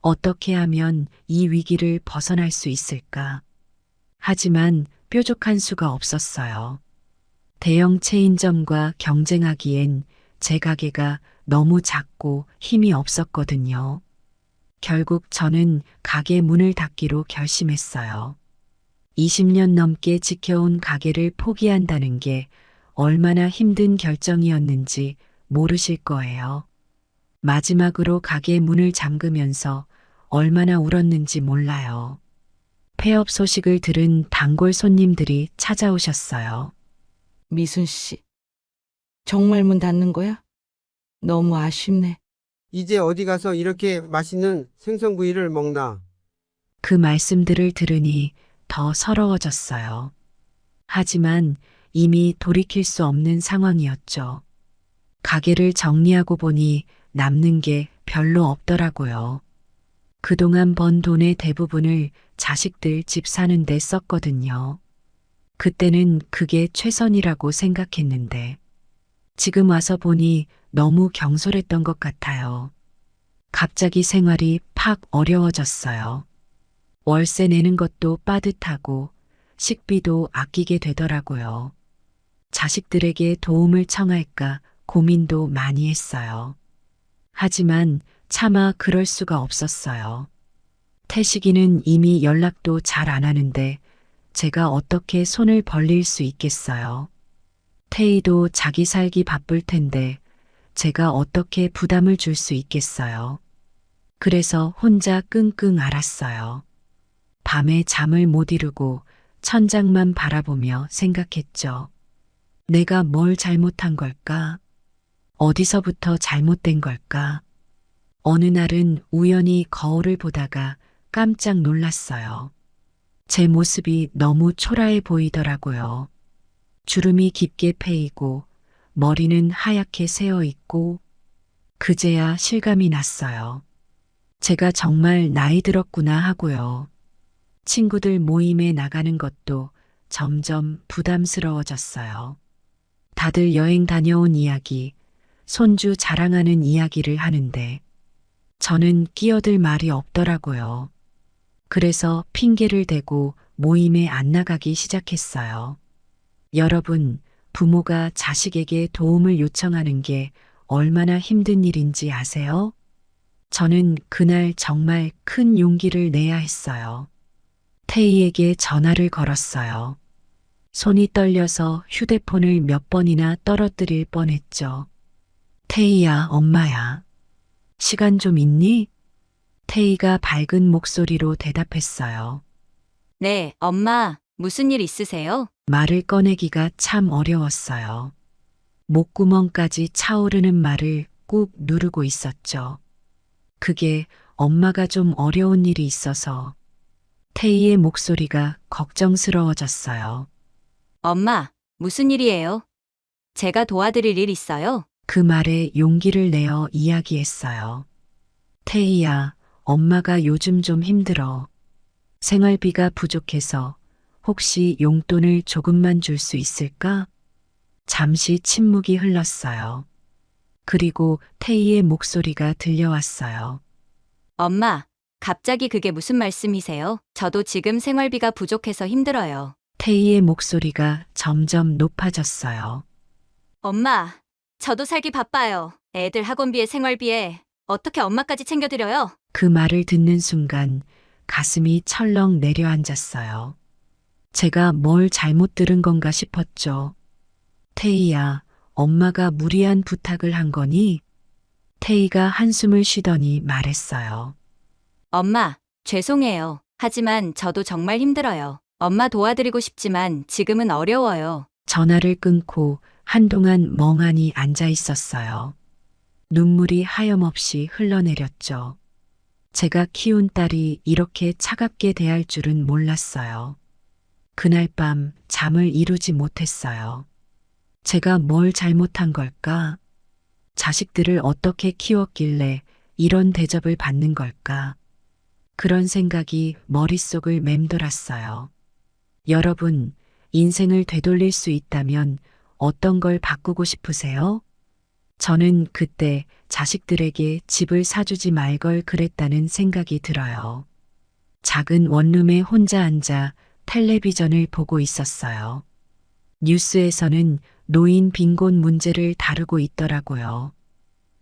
어떻게 하면 이 위기를 벗어날 수 있을까? 하지만 뾰족한 수가 없었어요. 대형 체인점과 경쟁하기엔 제 가게가 너무 작고 힘이 없었거든요. 결국 저는 가게 문을 닫기로 결심했어요. 20년 넘게 지켜온 가게를 포기한다는 게 얼마나 힘든 결정이었는지 모르실 거예요. 마지막으로 가게 문을 잠그면서 얼마나 울었는지 몰라요. 폐업 소식을 들은 단골 손님들이 찾아오셨어요. 미순 씨, 정말 문 닫는 거야? 너무 아쉽네. 이제 어디 가서 이렇게 맛있는 생선구이를 먹나? 그 말씀들을 들으니 더 서러워졌어요. 하지만 이미 돌이킬 수 없는 상황이었죠. 가게를 정리하고 보니 남는 게 별로 없더라고요. 그동안 번 돈의 대부분을 자식들 집 사는데 썼거든요. 그때는 그게 최선이라고 생각했는데 지금 와서 보니 너무 경솔했던 것 같아요. 갑자기 생활이 팍 어려워졌어요. 월세 내는 것도 빠듯하고 식비도 아끼게 되더라고요. 자식들에게 도움을 청할까 고민도 많이 했어요. 하지만 차마 그럴 수가 없었어요. 태식이는 이미 연락도 잘 안 하는데 제가 어떻게 손을 벌릴 수 있겠어요. 태희도 자기 살기 바쁠 텐데 제가 어떻게 부담을 줄 수 있겠어요. 그래서 혼자 끙끙 앓았어요. 밤에 잠을 못 이루고 천장만 바라보며 생각했죠. 내가 뭘 잘못한 걸까? 어디서부터 잘못된 걸까? 어느 날은 우연히 거울을 보다가 깜짝 놀랐어요. 제 모습이 너무 초라해 보이더라고요. 주름이 깊게 패이고 머리는 하얗게 새어 있고 그제야 실감이 났어요. 제가 정말 나이 들었구나 하고요. 친구들 모임에 나가는 것도 점점 부담스러워졌어요. 다들 여행 다녀온 이야기, 손주 자랑하는 이야기를 하는데 저는 끼어들 말이 없더라고요. 그래서 핑계를 대고 모임에 안 나가기 시작했어요. 여러분, 부모가 자식에게 도움을 요청하는 게 얼마나 힘든 일인지 아세요? 저는 그날 정말 큰 용기를 내야 했어요. 태희에게 전화를 걸었어요. 손이 떨려서 휴대폰을 몇 번이나 떨어뜨릴 뻔했죠. 태희야, 엄마야. 시간 좀 있니? 태희가 밝은 목소리로 대답했어요. 네, 엄마, 무슨 일 있으세요? 말을 꺼내기가 참 어려웠어요. 목구멍까지 차오르는 말을 꾹 누르고 있었죠. 그게 엄마가 좀 어려운 일이 있어서 태희의 목소리가 걱정스러워졌어요. 엄마, 무슨 일이에요? 제가 도와드릴 일 있어요? 그 말에 용기를 내어 이야기했어요. 태희야, 엄마가 요즘 좀 힘들어. 생활비가 부족해서 혹시 용돈을 조금만 줄 수 있을까? 잠시 침묵이 흘렀어요. 그리고 태희의 목소리가 들려왔어요. 엄마, 갑자기 그게 무슨 말씀이세요? 저도 지금 생활비가 부족해서 힘들어요. 태희의 목소리가 점점 높아졌어요. 엄마, 저도 살기 바빠요. 애들 학원비에 생활비에 어떻게 엄마까지 챙겨드려요? 그 말을 듣는 순간 가슴이 철렁 내려앉았어요. 제가 뭘 잘못 들은 건가 싶었죠. 태희야, 엄마가 무리한 부탁을 한 거니? 태희가 한숨을 쉬더니 말했어요. 엄마, 죄송해요. 하지만 저도 정말 힘들어요. 엄마 도와드리고 싶지만 지금은 어려워요. 전화를 끊고 한동안 멍하니 앉아 있었어요. 눈물이 하염없이 흘러내렸죠. 제가 키운 딸이 이렇게 차갑게 대할 줄은 몰랐어요. 그날 밤 잠을 이루지 못했어요. 제가 뭘 잘못한 걸까? 자식들을 어떻게 키웠길래 이런 대접을 받는 걸까? 그런 생각이 머릿속을 맴돌았어요. 여러분, 인생을 되돌릴 수 있다면 어떤 걸 바꾸고 싶으세요? 저는 그때 자식들에게 집을 사주지 말 걸 그랬다는 생각이 들어요. 작은 원룸에 혼자 앉아 텔레비전을 보고 있었어요. 뉴스에서는 노인 빈곤 문제를 다루고 있더라고요.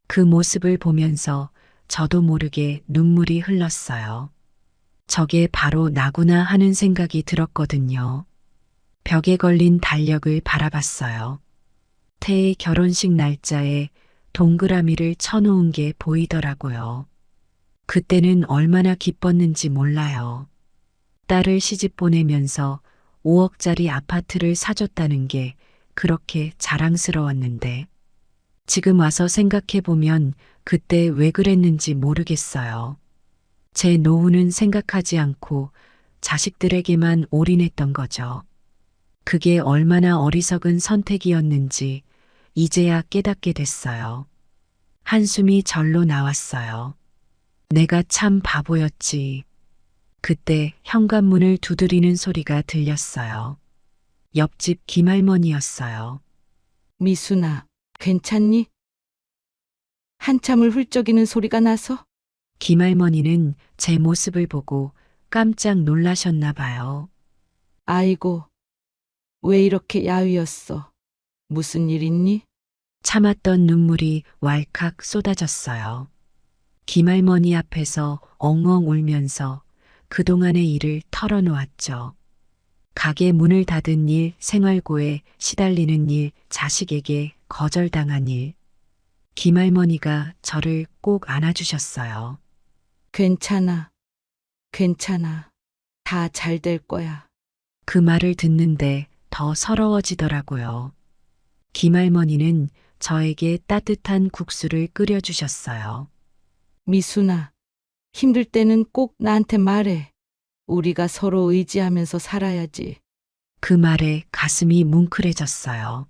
그 모습을 보면서 저도 모르게 눈물이 흘렀어요. 저게 바로 나구나 하는 생각이 들었거든요. 벽에 걸린 달력을 바라봤어요. 태의 결혼식 날짜에 동그라미를 쳐놓은 게 보이더라고요. 그때는 얼마나 기뻤는지 몰라요. 딸을 시집 보내면서 5억짜리 아파트를 사줬다는 게 그렇게 자랑스러웠는데 지금 와서 생각해보면 그때 왜 그랬는지 모르겠어요. 제 노후는 생각하지 않고 자식들에게만 올인했던 거죠. 그게 얼마나 어리석은 선택이었는지 이제야 깨닫게 됐어요. 한숨이 절로 나왔어요. 내가 참 바보였지. 그때 현관문을 두드리는 소리가 들렸어요. 옆집 김할머니였어요. 미순아, 괜찮니? 한참을 훌쩍이는 소리가 나서 김할머니는 제 모습을 보고 깜짝 놀라셨나 봐요. 아이고, 왜 이렇게 야위었어? 무슨 일 있니? 참았던 눈물이 왈칵 쏟아졌어요. 김할머니 앞에서 엉엉 울면서 그동안의 일을 털어놓았죠. 가게 문을 닫은 일, 생활고에 시달리는 일, 자식에게 거절당한 일. 김할머니가 저를 꼭 안아주셨어요. 괜찮아. 괜찮아. 다 잘 될 거야. 그 말을 듣는데 더 서러워지더라고요. 김할머니는 저에게 따뜻한 국수를 끓여주셨어요. 미순아, 힘들 때는 꼭 나한테 말해. 우리가 서로 의지하면서 살아야지. 그 말에 가슴이 뭉클해졌어요.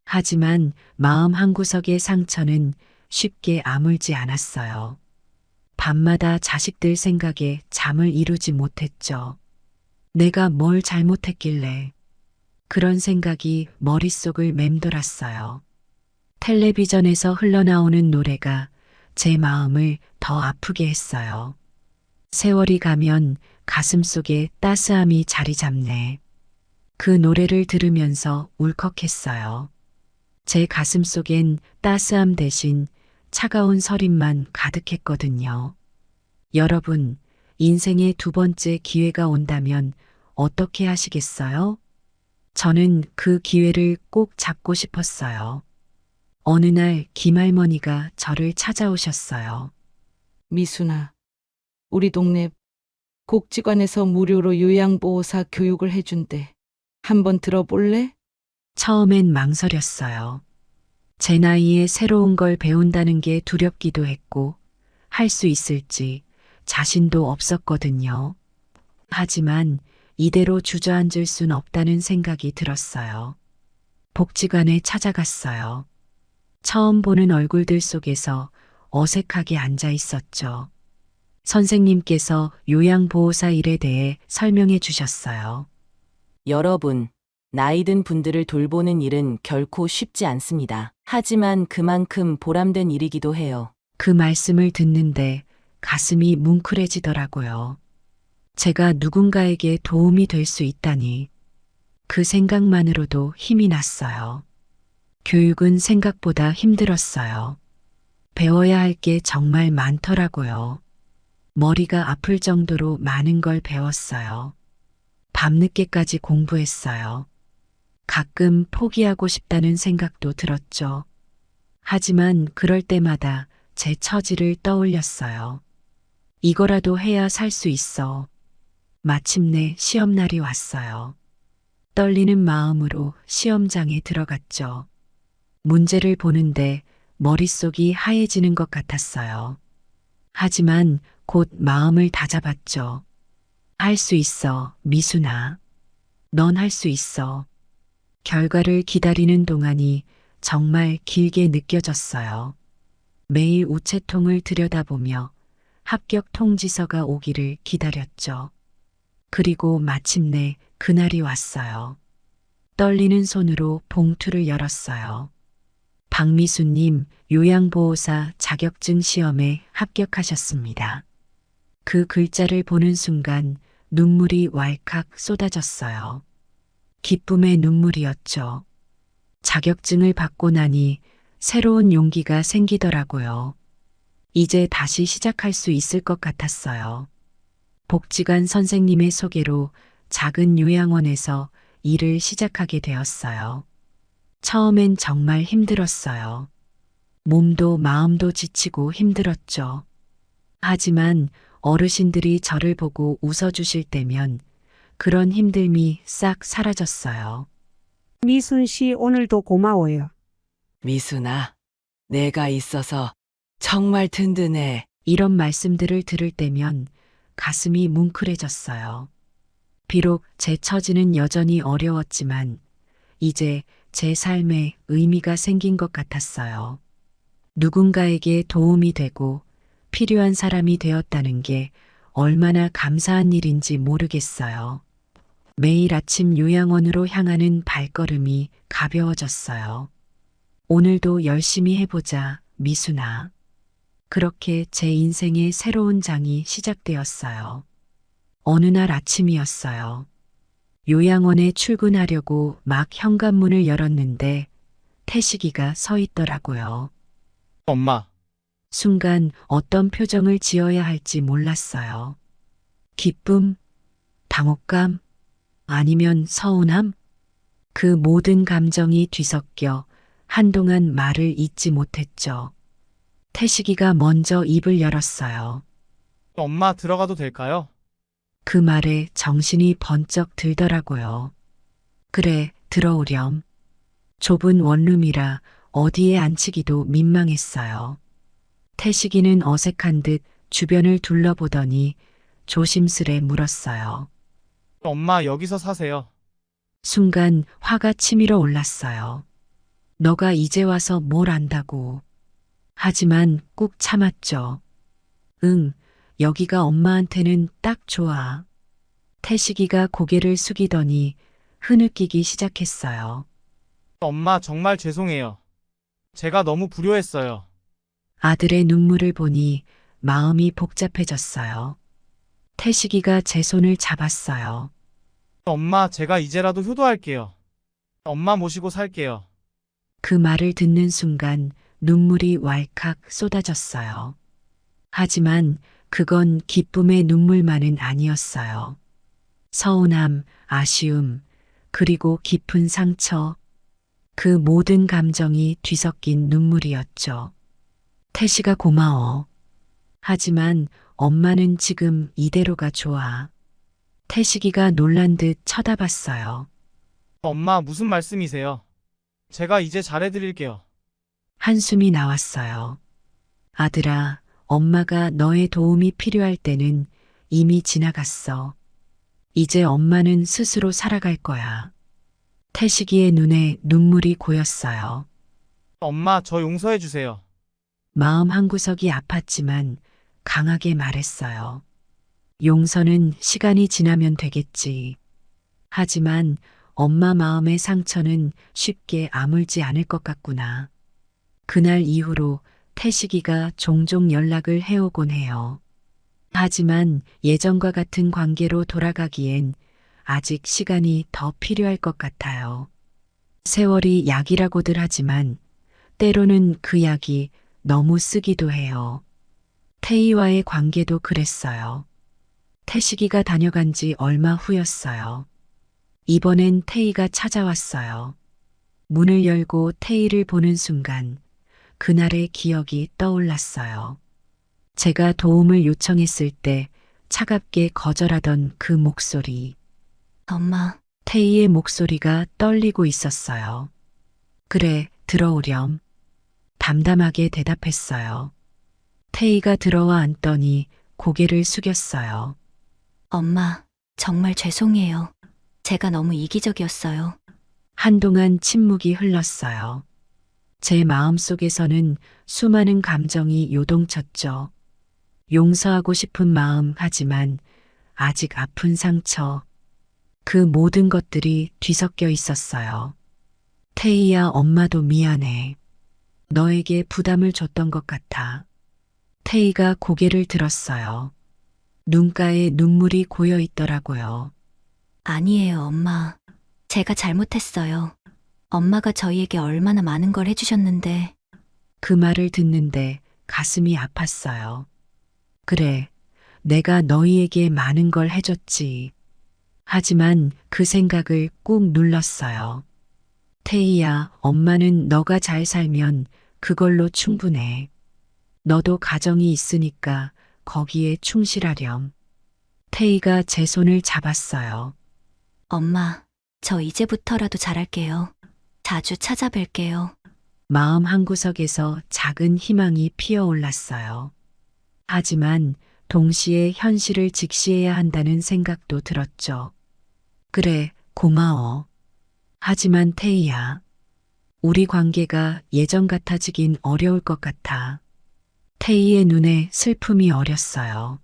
하지만 마음 한구석의 상처는 쉽게 아물지 않았어요. 밤마다 자식들 생각에 잠을 이루지 못했죠. 내가 뭘 잘못했길래. 그런 생각이 머릿속을 맴돌았어요. 텔레비전에서 흘러나오는 노래가 제 마음을 더 아프게 했어요. 세월이 가면 가슴 속에 따스함이 자리 잡네. 그 노래를 들으면서 울컥했어요. 제 가슴 속엔 따스함 대신 차가운 서림만 가득했거든요. 여러분, 인생의 두 번째 기회가 온다면 어떻게 하시겠어요? 저는 그 기회를 꼭 잡고 싶었어요. 어느 날 김할머니가 저를 찾아오셨어요. 미순아, 우리 동네 복지관에서 무료로 요양보호사 교육을 해준대. 한번 들어볼래? 처음엔 망설였어요. 제 나이에 새로운 걸 배운다는 게 두렵기도 했고, 할 수 있을지 자신도 없었거든요. 하지만 이대로 주저앉을 순 없다는 생각이 들었어요. 복지관에 찾아갔어요. 처음 보는 얼굴들 속에서 어색하게 앉아 있었죠. 선생님께서 요양보호사 일에 대해 설명해 주셨어요. 여러분, 나이 든 분들을 돌보는 일은 결코 쉽지 않습니다. 하지만 그만큼 보람된 일이기도 해요. 그 말씀을 듣는데 가슴이 뭉클해지더라고요. 제가 누군가에게 도움이 될 수 있다니. 그 생각만으로도 힘이 났어요. 교육은 생각보다 힘들었어요. 배워야 할 게 정말 많더라고요. 머리가 아플 정도로 많은 걸 배웠어요. 밤늦게까지 공부했어요. 가끔 포기하고 싶다는 생각도 들었죠. 하지만 그럴 때마다 제 처지를 떠올렸어요. 이거라도 해야 살 수 있어. 마침내 시험날이 왔어요. 떨리는 마음으로 시험장에 들어갔죠. 문제를 보는데 머릿속이 하얘지는 것 같았어요. 하지만 곧 마음을 다잡았죠. 할 수 있어, 미순아. 넌 할 수 있어. 결과를 기다리는 동안이 정말 길게 느껴졌어요. 매일 우체통을 들여다보며 합격 통지서가 오기를 기다렸죠. 그리고 마침내 그날이 왔어요. 떨리는 손으로 봉투를 열었어요. 박미수님, 요양보호사 자격증 시험에 합격하셨습니다. 그 글자를 보는 순간 눈물이 왈칵 쏟아졌어요. 기쁨의 눈물이었죠. 자격증을 받고 나니 새로운 용기가 생기더라고요. 이제 다시 시작할 수 있을 것 같았어요. 복지관 선생님의 소개로 작은 요양원에서 일을 시작하게 되었어요. 처음엔 정말 힘들었어요. 몸도 마음도 지치고 힘들었죠. 하지만 어르신들이 저를 보고 웃어주실 때면 그런 힘듦이 싹 사라졌어요. 미순 씨, 오늘도 고마워요. 미순아, 내가 있어서 정말 든든해. 이런 말씀들을 들을 때면 가슴이 뭉클해졌어요. 비록 제 처지는 여전히 어려웠지만 이제 제 삶에 의미가 생긴 것 같았어요. 누군가에게 도움이 되고 필요한 사람이 되었다는 게 얼마나 감사한 일인지 모르겠어요. 매일 아침 요양원으로 향하는 발걸음이 가벼워졌어요. 오늘도 열심히 해보자, 미순아. 그렇게 제 인생의 새로운 장이 시작되었어요. 어느 날 아침이었어요. 요양원에 출근하려고 막 현관문을 열었는데 태식이가 서 있더라고요. 엄마, 순간 어떤 표정을 지어야 할지 몰랐어요. 기쁨, 당혹감, 아니면 서운함? 그 모든 감정이 뒤섞여 한동안 말을 잇지 못했죠. 태식이가 먼저 입을 열었어요. 엄마 들어가도 될까요? 그 말에 정신이 번쩍 들더라고요. 그래, 들어오렴. 좁은 원룸이라 어디에 앉히기도 민망했어요. 태식이는 어색한 듯 주변을 둘러보더니 조심스레 물었어요. 엄마 여기서 사세요. 순간 화가 치밀어 올랐어요. 너가 이제 와서 뭘 안다고. 하지만 꾹 참았죠. 응, 여기가 엄마한테는 딱 좋아. 태식이가 고개를 숙이더니 흐느끼기 시작했어요. 엄마 정말 죄송해요. 제가 너무 불효했어요. 아들의 눈물을 보니 마음이 복잡해졌어요. 태식이가 제 손을 잡았어요. 엄마 제가 이제라도 효도할게요. 엄마 모시고 살게요. 그 말을 듣는 순간 눈물이 왈칵 쏟아졌어요. 하지만 그건 기쁨의 눈물만은 아니었어요. 서운함, 아쉬움, 그리고 깊은 상처, 그 모든 감정이 뒤섞인 눈물이었죠. 태식아 고마워. 하지만 엄마는 지금 이대로가 좋아. 태식이가 놀란 듯 쳐다봤어요. 엄마 무슨 말씀이세요? 제가 이제 잘해드릴게요. 한숨이 나왔어요. 아들아, 엄마가 너의 도움이 필요할 때는 이미 지나갔어. 이제 엄마는 스스로 살아갈 거야. 태식이의 눈에 눈물이 고였어요. 엄마, 저 용서해 주세요. 마음 한구석이 아팠지만 강하게 말했어요. 용서는 시간이 지나면 되겠지. 하지만 엄마 마음의 상처는 쉽게 아물지 않을 것 같구나. 그날 이후로 태식이가 종종 연락을 해오곤 해요. 하지만 예전과 같은 관계로 돌아가기엔 아직 시간이 더 필요할 것 같아요. 세월이 약이라고들 하지만 때로는 그 약이 너무 쓰기도 해요. 태희와의 관계도 그랬어요. 태식이가 다녀간 지 얼마 후였어요. 이번엔 태희가 찾아왔어요. 문을 열고 태희를 보는 순간 그날의 기억이 떠올랐어요. 제가 도움을 요청했을 때 차갑게 거절하던 그 목소리. 엄마, 태희의 목소리가 떨리고 있었어요. 그래, 들어오렴. 담담하게 대답했어요. 태희가 들어와 앉더니 고개를 숙였어요. 엄마, 정말 죄송해요. 제가 너무 이기적이었어요. 한동안 침묵이 흘렀어요. 제 마음속에서는 수많은 감정이 요동쳤죠. 용서하고 싶은 마음, 하지만 아직 아픈 상처. 그 모든 것들이 뒤섞여 있었어요. 태희야, 엄마도 미안해. 너에게 부담을 줬던 것 같아. 태희가 고개를 들었어요. 눈가에 눈물이 고여 있더라고요. 아니에요, 엄마. 제가 잘못했어요. 엄마가 저희에게 얼마나 많은 걸 해주셨는데. 그 말을 듣는데 가슴이 아팠어요. 그래, 내가 너희에게 많은 걸 해줬지. 하지만 그 생각을 꾹 눌렀어요. 태희야, 엄마는 너가 잘 살면 그걸로 충분해. 너도 가정이 있으니까 거기에 충실하렴. 태희가 제 손을 잡았어요. 엄마, 저 이제부터라도 잘할게요. 자주 찾아뵐게요. 마음 한구석에서 작은 희망이 피어올랐어요. 하지만 동시에 현실을 직시해야 한다는 생각도 들었죠. 그래, 고마워. 하지만 태희야, 우리 관계가 예전 같아지긴 어려울 것 같아. 태희의 눈에 슬픔이 어렸어요.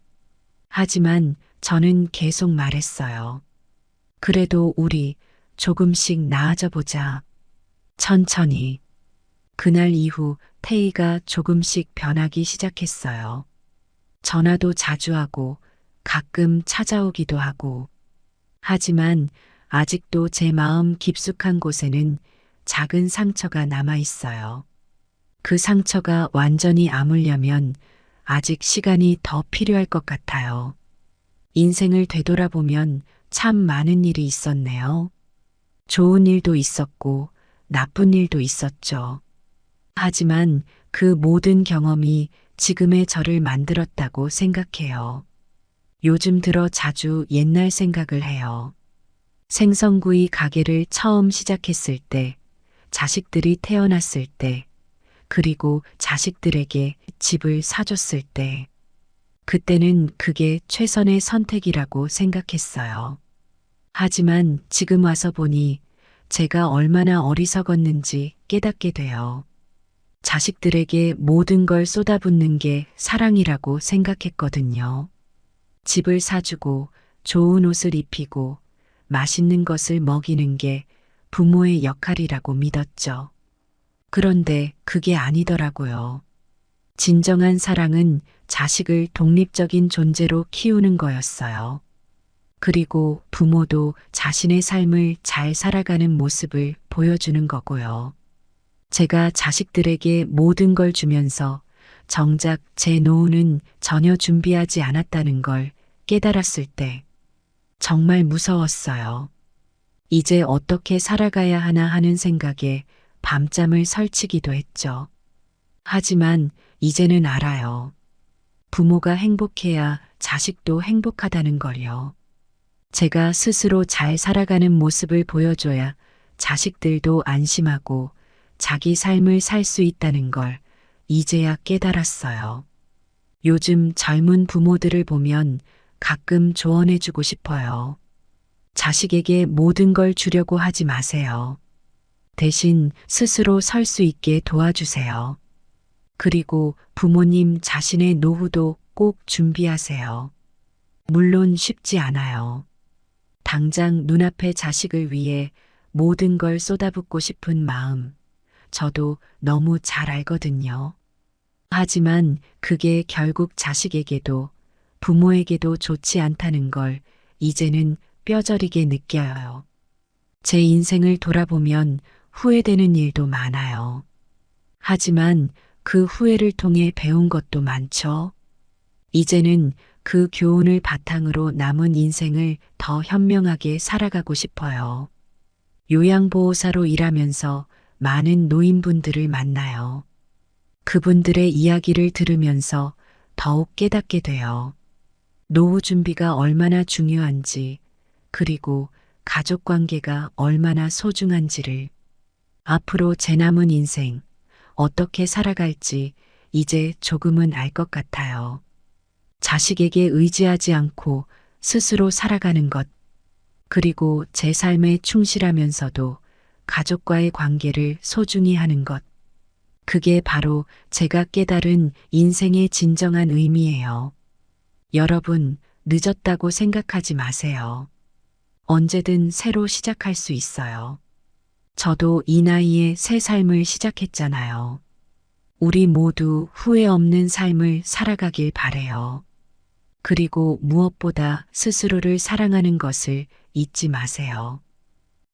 하지만 저는 계속 말했어요. 그래도 우리 조금씩 나아져 보자. 천천히. 그날 이후 태희가 조금씩 변하기 시작했어요. 전화도 자주 하고 가끔 찾아오기도 하고. 하지만 아직도 제 마음 깊숙한 곳에는 작은 상처가 남아 있어요. 그 상처가 완전히 아물려면 아직 시간이 더 필요할 것 같아요. 인생을 되돌아보면 참 많은 일이 있었네요. 좋은 일도 있었고 나쁜 일도 있었죠. 하지만 그 모든 경험이 지금의 저를 만들었다고 생각해요. 요즘 들어 자주 옛날 생각을 해요. 생선구이 가게를 처음 시작했을 때, 자식들이 태어났을 때, 그리고 자식들에게 집을 사줬을 때, 그때는 그게 최선의 선택이라고 생각했어요. 하지만 지금 와서 보니 제가 얼마나 어리석었는지 깨닫게 돼요. 자식들에게 모든 걸 쏟아붓는 게 사랑이라고 생각했거든요. 집을 사주고 좋은 옷을 입히고 맛있는 것을 먹이는 게 부모의 역할이라고 믿었죠. 그런데 그게 아니더라고요. 진정한 사랑은 자식을 독립적인 존재로 키우는 거였어요. 그리고 부모도 자신의 삶을 잘 살아가는 모습을 보여주는 거고요. 제가 자식들에게 모든 걸 주면서 정작 제 노후는 전혀 준비하지 않았다는 걸 깨달았을 때 정말 무서웠어요. 이제 어떻게 살아가야 하나 하는 생각에 밤잠을 설치기도 했죠. 하지만 이제는 알아요. 부모가 행복해야 자식도 행복하다는 걸요. 제가 스스로 잘 살아가는 모습을 보여줘야 자식들도 안심하고 자기 삶을 살 수 있다는 걸 이제야 깨달았어요. 요즘 젊은 부모들을 보면 가끔 조언해주고 싶어요. 자식에게 모든 걸 주려고 하지 마세요. 대신 스스로 설 수 있게 도와주세요. 그리고 부모님 자신의 노후도 꼭 준비하세요. 물론 쉽지 않아요. 당장 눈앞의 자식을 위해 모든 걸 쏟아붓고 싶은 마음, 저도 너무 잘 알거든요. 하지만 그게 결국 자식에게도 부모에게도 좋지 않다는 걸 이제는 뼈저리게 느껴요. 제 인생을 돌아보면 후회되는 일도 많아요. 하지만 그 후회를 통해 배운 것도 많죠. 이제는 그 교훈을 바탕으로 남은 인생을 더 현명하게 살아가고 싶어요. 요양보호사로 일하면서 많은 노인분들을 만나요. 그분들의 이야기를 들으면서 더욱 깨닫게 돼요. 노후 준비가 얼마나 중요한지, 그리고 가족 관계가 얼마나 소중한지를. 앞으로 제 남은 인생 어떻게 살아갈지 이제 조금은 알 것 같아요. 자식에게 의지하지 않고 스스로 살아가는 것, 그리고 제 삶에 충실하면서도 가족과의 관계를 소중히 하는 것. 그게 바로 제가 깨달은 인생의 진정한 의미예요. 여러분, 늦었다고 생각하지 마세요. 언제든 새로 시작할 수 있어요. 저도 이 나이에 새 삶을 시작했잖아요. 우리 모두 후회 없는 삶을 살아가길 바래요. 그리고 무엇보다 스스로를 사랑하는 것을 잊지 마세요.